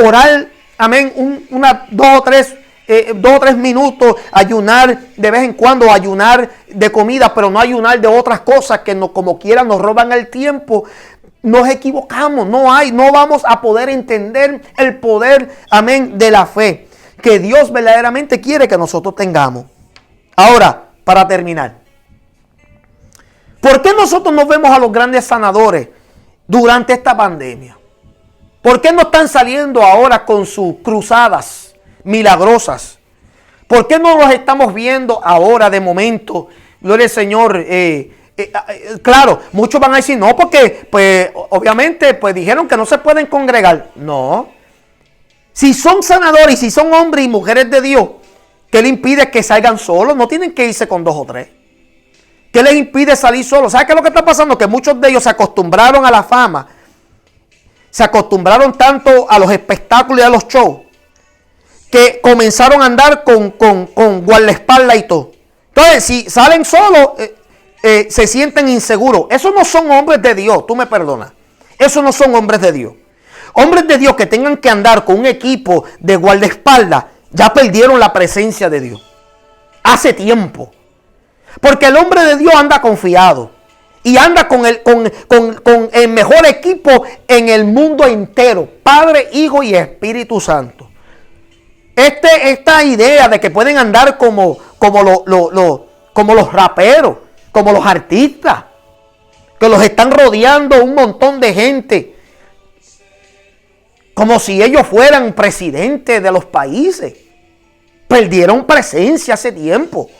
Speaker 1: orar, amén, dos o tres minutos, ayunar de vez en cuando, ayunar de comida, pero no ayunar de otras cosas que como quiera nos roban el tiempo, nos equivocamos. No vamos a poder entender el poder, amén, de la fe que Dios verdaderamente quiere que nosotros tengamos. Ahora, para terminar, ¿por qué nosotros no vemos a los grandes sanadores durante esta pandemia? ¿Por qué no están saliendo ahora con sus cruzadas milagrosas? ¿Por qué no los estamos viendo ahora de momento? Gloria al Señor. Claro, muchos van a decir, no, porque pues obviamente pues dijeron que no se pueden congregar. No. Si son sanadores y si son hombres y mujeres de Dios, ¿qué les impide que salgan solos? No tienen que irse con 2 o 3. ¿Qué les impide salir solos? ¿Sabe qué es lo que está pasando? Que muchos de ellos se acostumbraron a la fama. Se acostumbraron tanto a los espectáculos y a los shows, que comenzaron a andar con guardaespaldas y todo. Entonces, si salen solos, se sienten inseguros. Esos no son hombres de Dios, tú me perdonas. Esos no son hombres de Dios. Hombres de Dios que tengan que andar con un equipo de guardaespaldas, ya perdieron la presencia de Dios. Hace tiempo. Porque el hombre de Dios anda confiado. Y anda con el mejor equipo en el mundo entero. Padre, Hijo y Espíritu Santo. Esta idea de que pueden andar como los raperos, como los artistas, que los están rodeando un montón de gente, como si ellos fueran presidentes de los países. Perdieron presencia hace tiempo.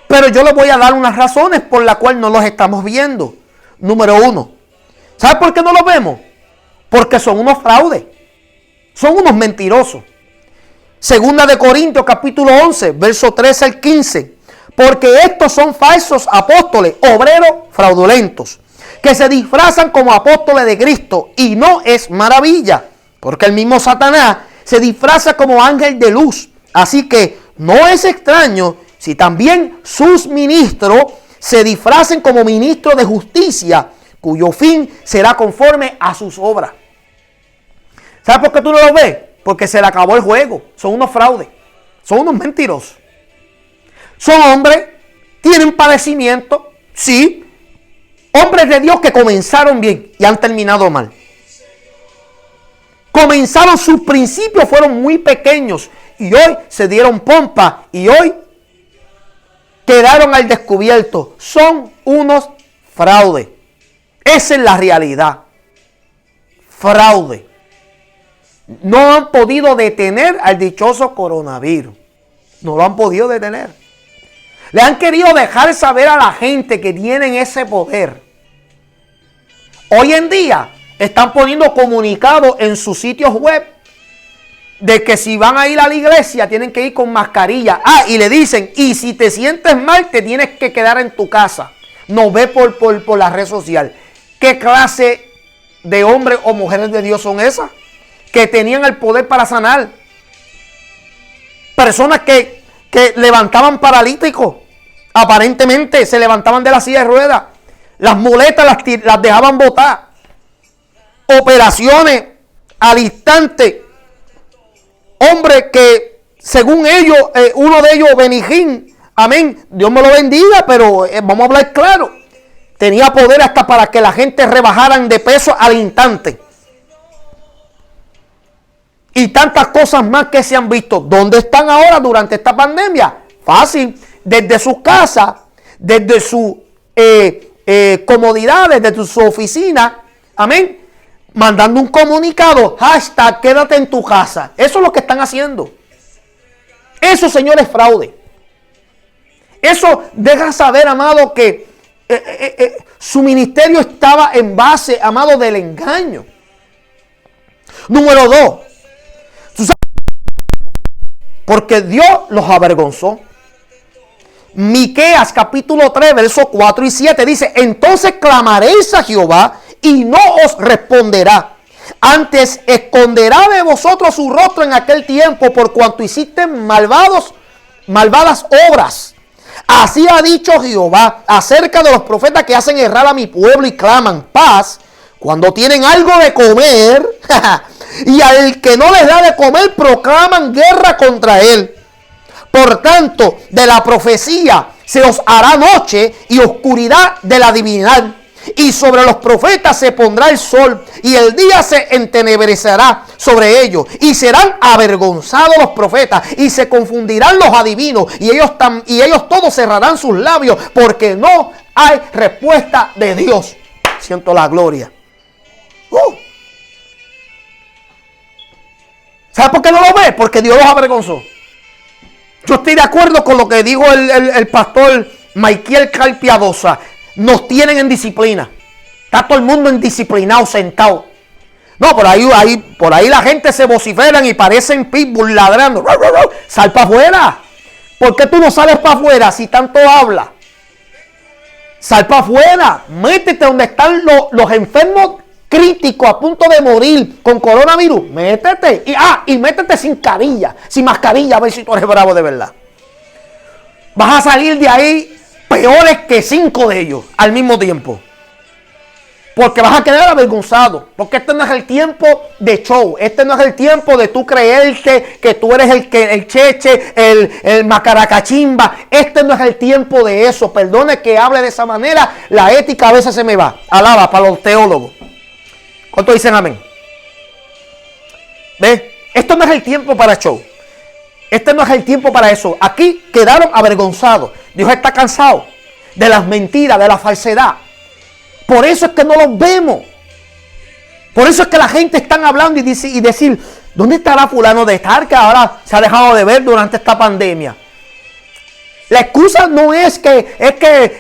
Speaker 1: Pero yo les voy a dar unas razones por las cuales no los estamos viendo. Número uno, ¿sabe por qué no los vemos? Porque son unos fraudes. Son unos mentirosos. Segunda de Corintios capítulo 11, verso 13 al 15. Porque estos son falsos apóstoles, obreros fraudulentos, que se disfrazan como apóstoles de Cristo. Y no es maravilla, porque el mismo Satanás se disfraza como ángel de luz. Así que no es extraño si también sus ministros se disfracen como ministros de justicia, cuyo fin será conforme a sus obras. ¿Sabes por qué tú no lo ves? Porque se le acabó el juego. Son unos fraudes. Son unos mentirosos. Son hombres, tienen padecimiento, sí. Hombres de Dios que comenzaron bien y han terminado mal. Comenzaron, sus principios fueron muy pequeños y hoy se dieron pompa y hoy quedaron al descubierto. Son unos fraudes. Esa es la realidad. Fraude. No han podido detener al dichoso coronavirus. No lo han podido detener. Le han querido dejar saber a la gente que tienen ese poder. Hoy en día están poniendo comunicados en sus sitios web de que si van a ir a la iglesia tienen que ir con mascarilla. Y le dicen, y si te sientes mal te tienes que quedar en tu casa. No ve por la red social. ¿Qué clase de hombres o mujeres de Dios son esas? Que tenían el poder para sanar. Personas que levantaban paralíticos. Aparentemente se levantaban de la silla de ruedas. Las muletas las dejaban botar. Operaciones al instante. Hombre que según ellos, uno de ellos, Benijín, amén, Dios me lo bendiga, pero vamos a hablar claro. Tenía poder hasta para que la gente rebajaran de peso al instante. Y tantas cosas más que se han visto. ¿Dónde están ahora durante esta pandemia? Fácil. Desde sus casas, desde sus comodidades, desde su oficina. Amén. Mandando un comunicado. Hashtag quédate en tu casa. Eso es lo que están haciendo. Eso, señores, es fraude. Eso deja saber, amado, que su ministerio estaba en base, amado, del engaño. Número 2. Porque Dios los avergonzó. Miqueas capítulo 3, versos 4 y 7 dice: entonces clamaréis a Jehová y no os responderá. Antes esconderá de vosotros su rostro en aquel tiempo, por cuanto hiciste malvadas obras. Así ha dicho Jehová acerca de los profetas que hacen errar a mi pueblo y claman paz cuando tienen algo de comer. Y al que no les da de comer proclaman guerra contra él. Por tanto, de la profecía se os hará noche y oscuridad del adivinar. Y sobre los profetas se pondrá el sol y el día se entenebrecerá sobre ellos. Y serán avergonzados los profetas y se confundirán los adivinos. Y ellos todos cerrarán sus labios porque no hay respuesta de Dios. Siento la gloria. ¿Sabes por qué no lo ves? Porque Dios los avergonzó. Yo estoy de acuerdo con lo que dijo el pastor Michael Carpiadosa. Nos tienen en disciplina. Está todo el mundo indisciplinado, sentado. No, por ahí la gente se vociferan y parecen pitbull ladrando. Sal para afuera. ¿Por qué tú no sales para afuera si tanto habla? Sal para afuera. Métete donde están los enfermos críticos a punto de morir con coronavirus. Métete. Y métete sin mascarilla, a ver si tú eres bravo de verdad. vas a salir de ahí peores que 5 de ellos al mismo tiempo. Porque vas a quedar avergonzado. Porque este no es el tiempo de show. Este no es el tiempo de tú creerte que tú eres el cheche, el macaracachimba. Este no es el tiempo de eso. Perdone que hable de esa manera. La ética a veces se me va. Alaba para los teólogos. ¿Cuántos dicen amén? ¿Ves? Esto no es el tiempo para show. Este no es el tiempo para eso. Aquí quedaron avergonzados. Dios está cansado de las mentiras, de la falsedad. Por eso es que no los vemos. Por eso es que la gente está hablando y decir, ¿dónde estará fulano de tal que ahora se ha dejado de ver durante esta pandemia? La excusa no es que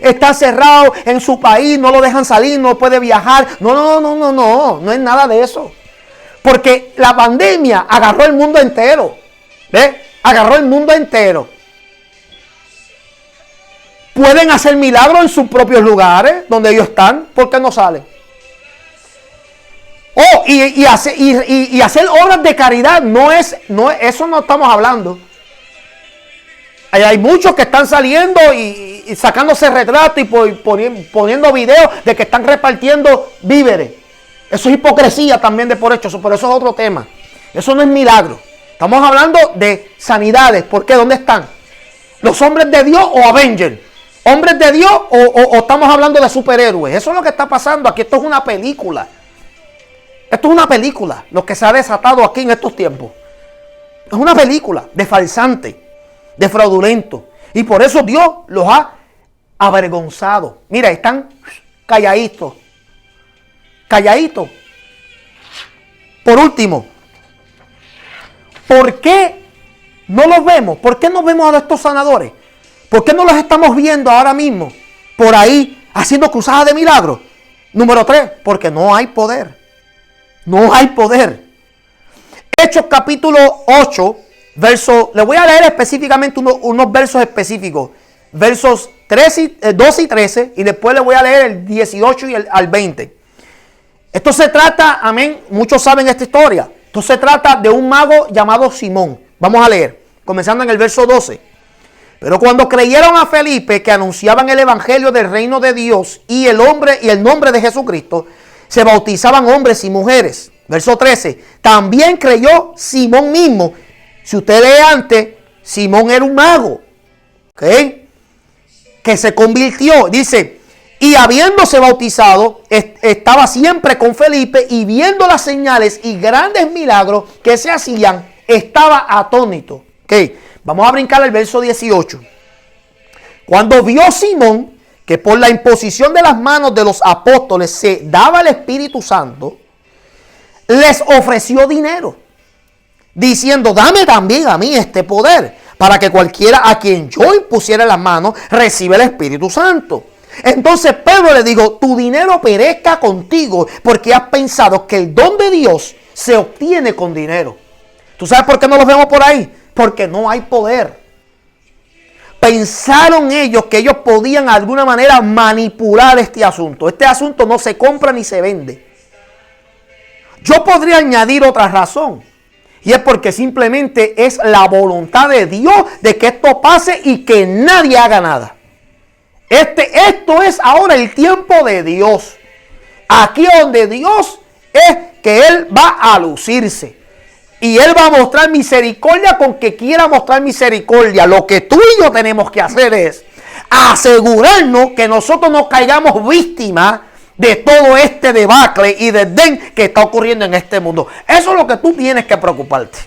Speaker 1: está cerrado en su país, no lo dejan salir, no puede viajar. No es nada de eso. Porque la pandemia agarró el mundo entero. ¿Ves? Agarró el mundo entero. Pueden hacer milagros en sus propios lugares donde ellos están. ¿Por qué no salen? Oh, y hacer obras de caridad eso no estamos hablando. Hay muchos que están saliendo y sacándose retratos y poniendo videos de que están repartiendo víveres. Eso es hipocresía también de por hecho, pero eso es otro tema. Eso no es milagro. Estamos hablando de sanidades. ¿Por qué? ¿Dónde están? ¿Los hombres de Dios o Avengers? ¿Hombres de Dios o estamos hablando de superhéroes? Eso es lo que está pasando aquí. Esto es una película. Esto es una película. Lo que se ha desatado aquí en estos tiempos. Es una película de falsante, de fraudulento. Y por eso Dios los ha avergonzado. Mira, están calladitos. Calladitos. Por último, ¿por qué no los vemos? ¿Por qué no vemos a estos sanadores? ¿Por qué no los estamos viendo ahora mismo por ahí haciendo cruzadas de milagros? Número 3, porque no hay poder. No hay poder. Hechos capítulo 8, le voy a leer específicamente unos versos específicos. Versos 12 y 13 y después le voy a leer el 18 y al 20. Esto se trata, amén, muchos saben esta historia. Esto se trata de un mago llamado Simón. Vamos a leer, comenzando en el verso 12. Pero cuando creyeron a Felipe, que anunciaban el evangelio del reino de Dios y el nombre de Jesucristo, se bautizaban hombres y mujeres. Verso 13. También creyó Simón mismo. Si usted lee antes, Simón era un mago, ¿ok? Que se convirtió, dice, y habiéndose bautizado, estaba siempre con Felipe y viendo las señales y grandes milagros que se hacían, estaba atónito. ¿Ok? Vamos a brincar al verso 18. Cuando vio Simón que por la imposición de las manos de los apóstoles se daba el Espíritu Santo, les ofreció dinero, diciendo, dame también a mí este poder, para que cualquiera a quien yo impusiera las manos reciba el Espíritu Santo. Entonces Pedro le dijo, tu dinero perezca contigo, porque has pensado que el don de Dios se obtiene con dinero. ¿Tú sabes por qué no los vemos por ahí? Porque no hay poder. Pensaron ellos que ellos podían de alguna manera manipular este asunto. Este asunto no se compra ni se vende. Yo podría añadir otra razón. Y es porque simplemente es la voluntad de Dios de que esto pase y que nadie haga nada. Esto es ahora el tiempo de Dios. Aquí donde Dios es que Él va a lucirse. Y Él va a mostrar misericordia con que quiera mostrar misericordia. Lo que tú y yo tenemos que hacer es asegurarnos que nosotros no caigamos víctimas de todo este debacle y desdén que está ocurriendo en este mundo. Eso es lo que tú tienes que preocuparte.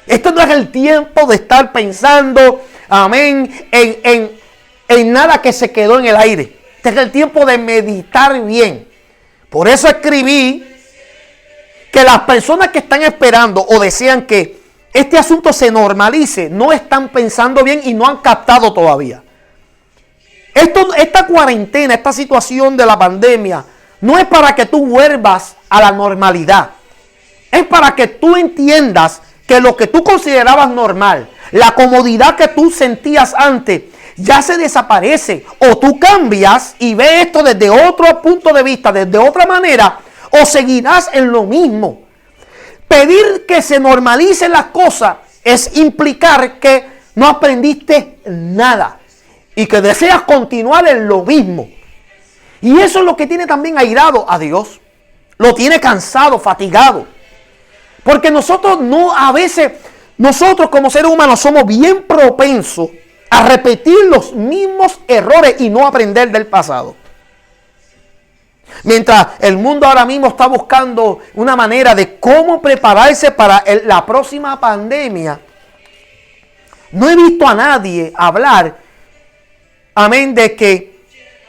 Speaker 1: Esto no es el tiempo de estar pensando, amén, en nada que se quedó en el aire. Este es el tiempo de meditar bien. Por eso escribí que las personas que están esperando o desean que este asunto se normalice, no están pensando bien y no han captado todavía. Esta cuarentena, esta situación de la pandemia, no es para que tú vuelvas a la normalidad. Es para que tú entiendas que lo que tú considerabas normal, la comodidad que tú sentías antes, ya se desaparece. O tú cambias y ves esto desde otro punto de vista, desde otra manera, o seguirás en lo mismo. Pedir que se normalicen las cosas es implicar que no aprendiste nada y que deseas continuar en lo mismo. Y eso es lo que tiene también airado a Dios. Lo tiene cansado, fatigado. Porque nosotros como seres humanos somos bien propensos a repetir los mismos errores y no aprender del pasado. Mientras el mundo ahora mismo está buscando una manera de cómo prepararse para la próxima pandemia, no he visto a nadie hablar, amén, de que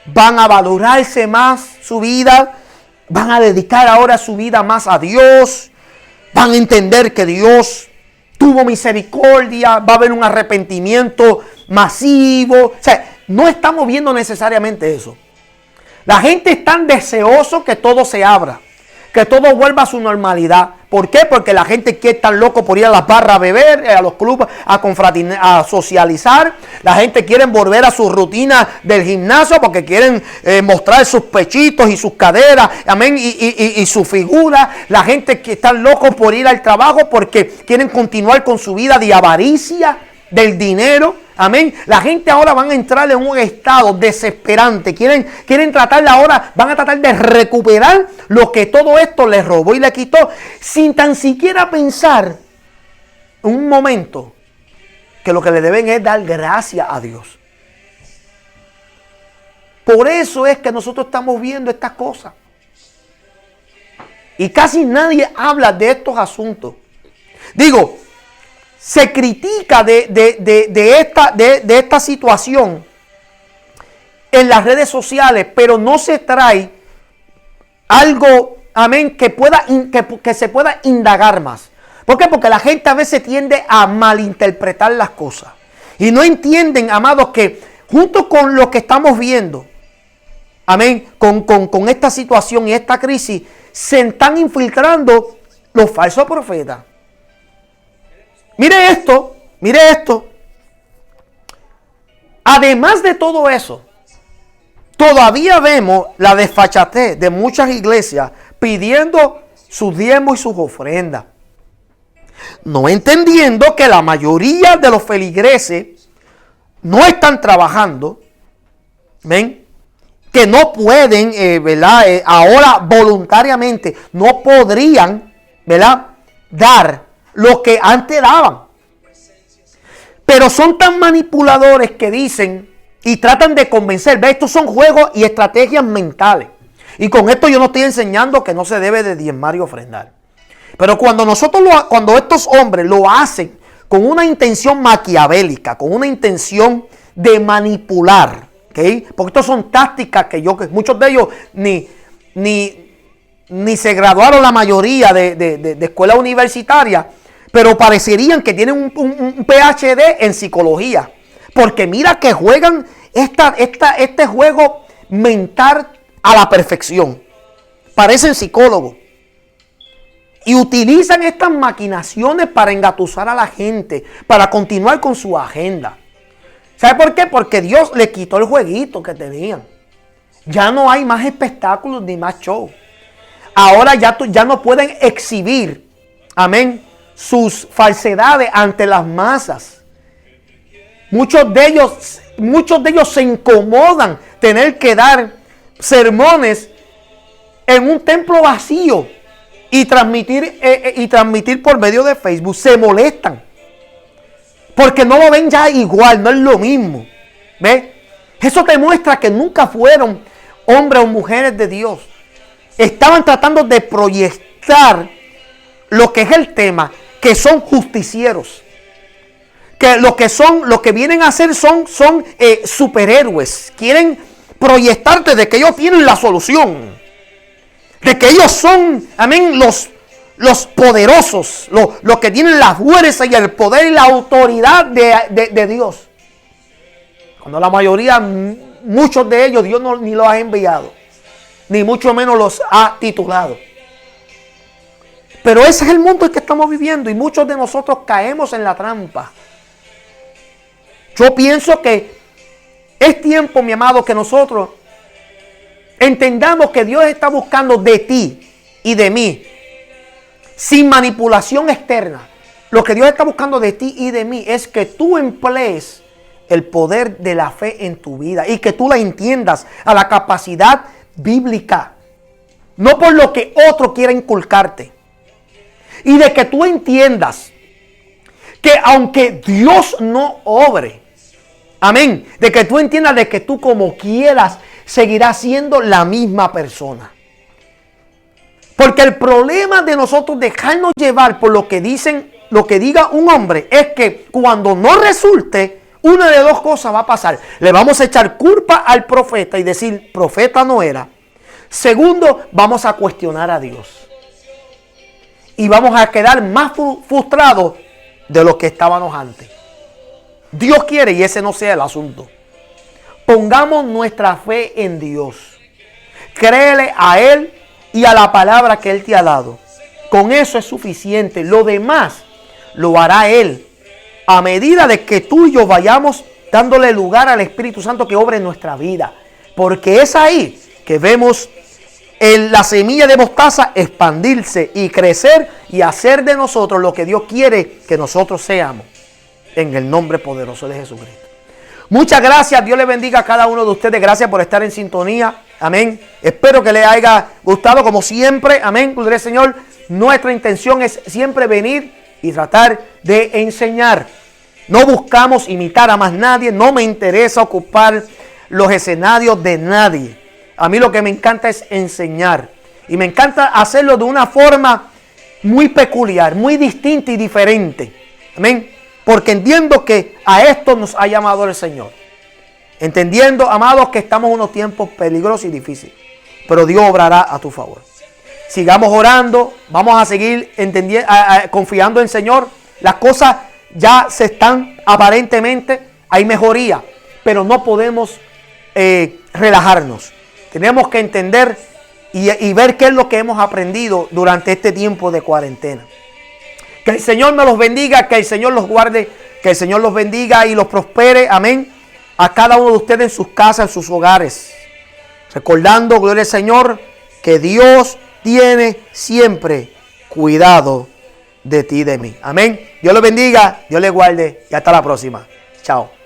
Speaker 1: van a valorarse más su vida, van a dedicar ahora su vida más a Dios, van a entender que Dios tuvo misericordia, va a haber un arrepentimiento masivo. O sea, no estamos viendo necesariamente eso. La gente es tan deseoso que todo se abra, que todo vuelva a su normalidad. ¿Por qué? Porque la gente quiere estar loco por ir a las barras a beber, a los clubes a socializar. La gente quiere volver a su rutina del gimnasio porque quieren mostrar sus pechitos y sus caderas, amén, y su figura. La gente que está loco por ir al trabajo porque quieren continuar con su vida de avaricia, del dinero. Amén. La gente ahora van a entrar en un estado desesperante. Quieren tratar ahora, van a tratar de recuperar lo que todo esto les robó y le quitó, sin tan siquiera pensar un momento que lo que le deben es dar gracias a Dios. Por eso es que nosotros estamos viendo estas cosas. Y casi nadie habla de estos asuntos. Digo, se critica de esta situación en las redes sociales, pero no se trae algo, amén, que se pueda indagar más. ¿Por qué? Porque la gente a veces tiende a malinterpretar las cosas. Y no entienden, amados, que junto con lo que estamos viendo, amén, con esta situación y esta crisis, se están infiltrando los falsos profetas. Mire esto. Además de todo eso, todavía vemos la desfachatez de muchas iglesias pidiendo sus diezmos y sus ofrendas. No entendiendo que la mayoría de los feligreses no están trabajando. ¿Ven? Que no pueden, ¿verdad? Ahora voluntariamente no podrían, ¿verdad? Dar lo que antes daban. Pero son tan manipuladores que dicen y tratan de convencer. ¿Ves? Estos son juegos y estrategias mentales. Y con esto yo no estoy enseñando que no se debe de diezmar y ofrendar. Pero cuando estos hombres lo hacen con una intención maquiavélica, con una intención de manipular, ¿okay? Porque estas son tácticas que muchos de ellos ni se graduaron la mayoría de escuela universitaria, pero parecerían que tienen un PhD en psicología. Porque mira que juegan este juego mental a la perfección. Parecen psicólogos. Y utilizan estas maquinaciones para engatusar a la gente, para continuar con su agenda. ¿Sabe por qué? Porque Dios le quitó el jueguito que tenían. Ya no hay más espectáculos ni más show. Ahora ya no pueden exhibir, amén, sus falsedades ante las masas. Muchos de ellos se incomodan tener que dar sermones en un templo vacío y transmitir por medio de Facebook. Se molestan porque no lo ven ya igual, no es lo mismo. ¿Ves? Eso te muestra que nunca fueron hombres o mujeres de Dios. Estaban tratando de proyectar lo que es el tema, que son justicieros. Que lo que vienen a hacer son superhéroes. Quieren proyectarte de que ellos tienen la solución. De que ellos son, amén, los poderosos. Los que tienen la fuerza y el poder y la autoridad de Dios. Cuando la mayoría, muchos de ellos, Dios ni los ha enviado. Ni mucho menos los ha titulado. Pero ese es el mundo en que estamos viviendo. Y muchos de nosotros caemos en la trampa. Yo pienso que es tiempo, mi amado, que nosotros entendamos que Dios está buscando de ti y de mí, sin manipulación externa, Lo que Dios está buscando de ti y de mí es que tú emplees el poder de la fe en tu vida y que tú la entiendas a la capacidad bíblica. No por lo que otro quiera inculcarte. Y de que tú entiendas que aunque Dios no obre, amén, de que tú entiendas de que tú como quieras seguirás siendo la misma persona. Porque el problema de nosotros dejarnos llevar por lo que dicen, lo que diga un hombre, es que cuando no resulte, una de dos cosas va a pasar. Le vamos a echar culpa al profeta y decir, profeta no era. Segundo, vamos a cuestionar a Dios. Y vamos a quedar más frustrados de lo que estábamos antes. Dios quiere y ese no sea el asunto. Pongamos nuestra fe en Dios. Créele a Él y a la palabra que Él te ha dado. Con eso es suficiente. Lo demás lo hará Él. A medida de que tú y yo vayamos dándole lugar al Espíritu Santo que obre en nuestra vida. Porque es ahí que vemos la semilla de mostaza expandirse y crecer y hacer de nosotros lo que Dios quiere que nosotros seamos. En el nombre poderoso de Jesucristo. Muchas gracias. Dios les bendiga a cada uno de ustedes. Gracias por estar en sintonía. Amén. Espero que les haya gustado como siempre. Amén. Gloria al Señor. Nuestra intención es siempre venir y tratar de enseñar. No buscamos imitar a más nadie. No me interesa ocupar los escenarios de nadie. A mí lo que me encanta es enseñar. Y me encanta hacerlo de una forma muy peculiar, muy distinta y diferente. Amén. Porque entiendo que a esto nos ha llamado el Señor. Entendiendo, amados, que estamos en unos tiempos peligrosos y difíciles. Pero Dios obrará a tu favor. Sigamos orando. Vamos a seguir confiando en el Señor. Las cosas ya se están aparentemente. Hay mejoría. Pero no podemos relajarnos. Tenemos que entender y ver qué es lo que hemos aprendido durante este tiempo de cuarentena. Que el Señor me los bendiga, que el Señor los guarde, que el Señor los bendiga y los prospere. Amén. A cada uno de ustedes en sus casas, en sus hogares. Recordando, gloria al Señor, que Dios tiene siempre cuidado de ti y de mí. Amén. Dios los bendiga, Dios les guarde y hasta la próxima. Chao.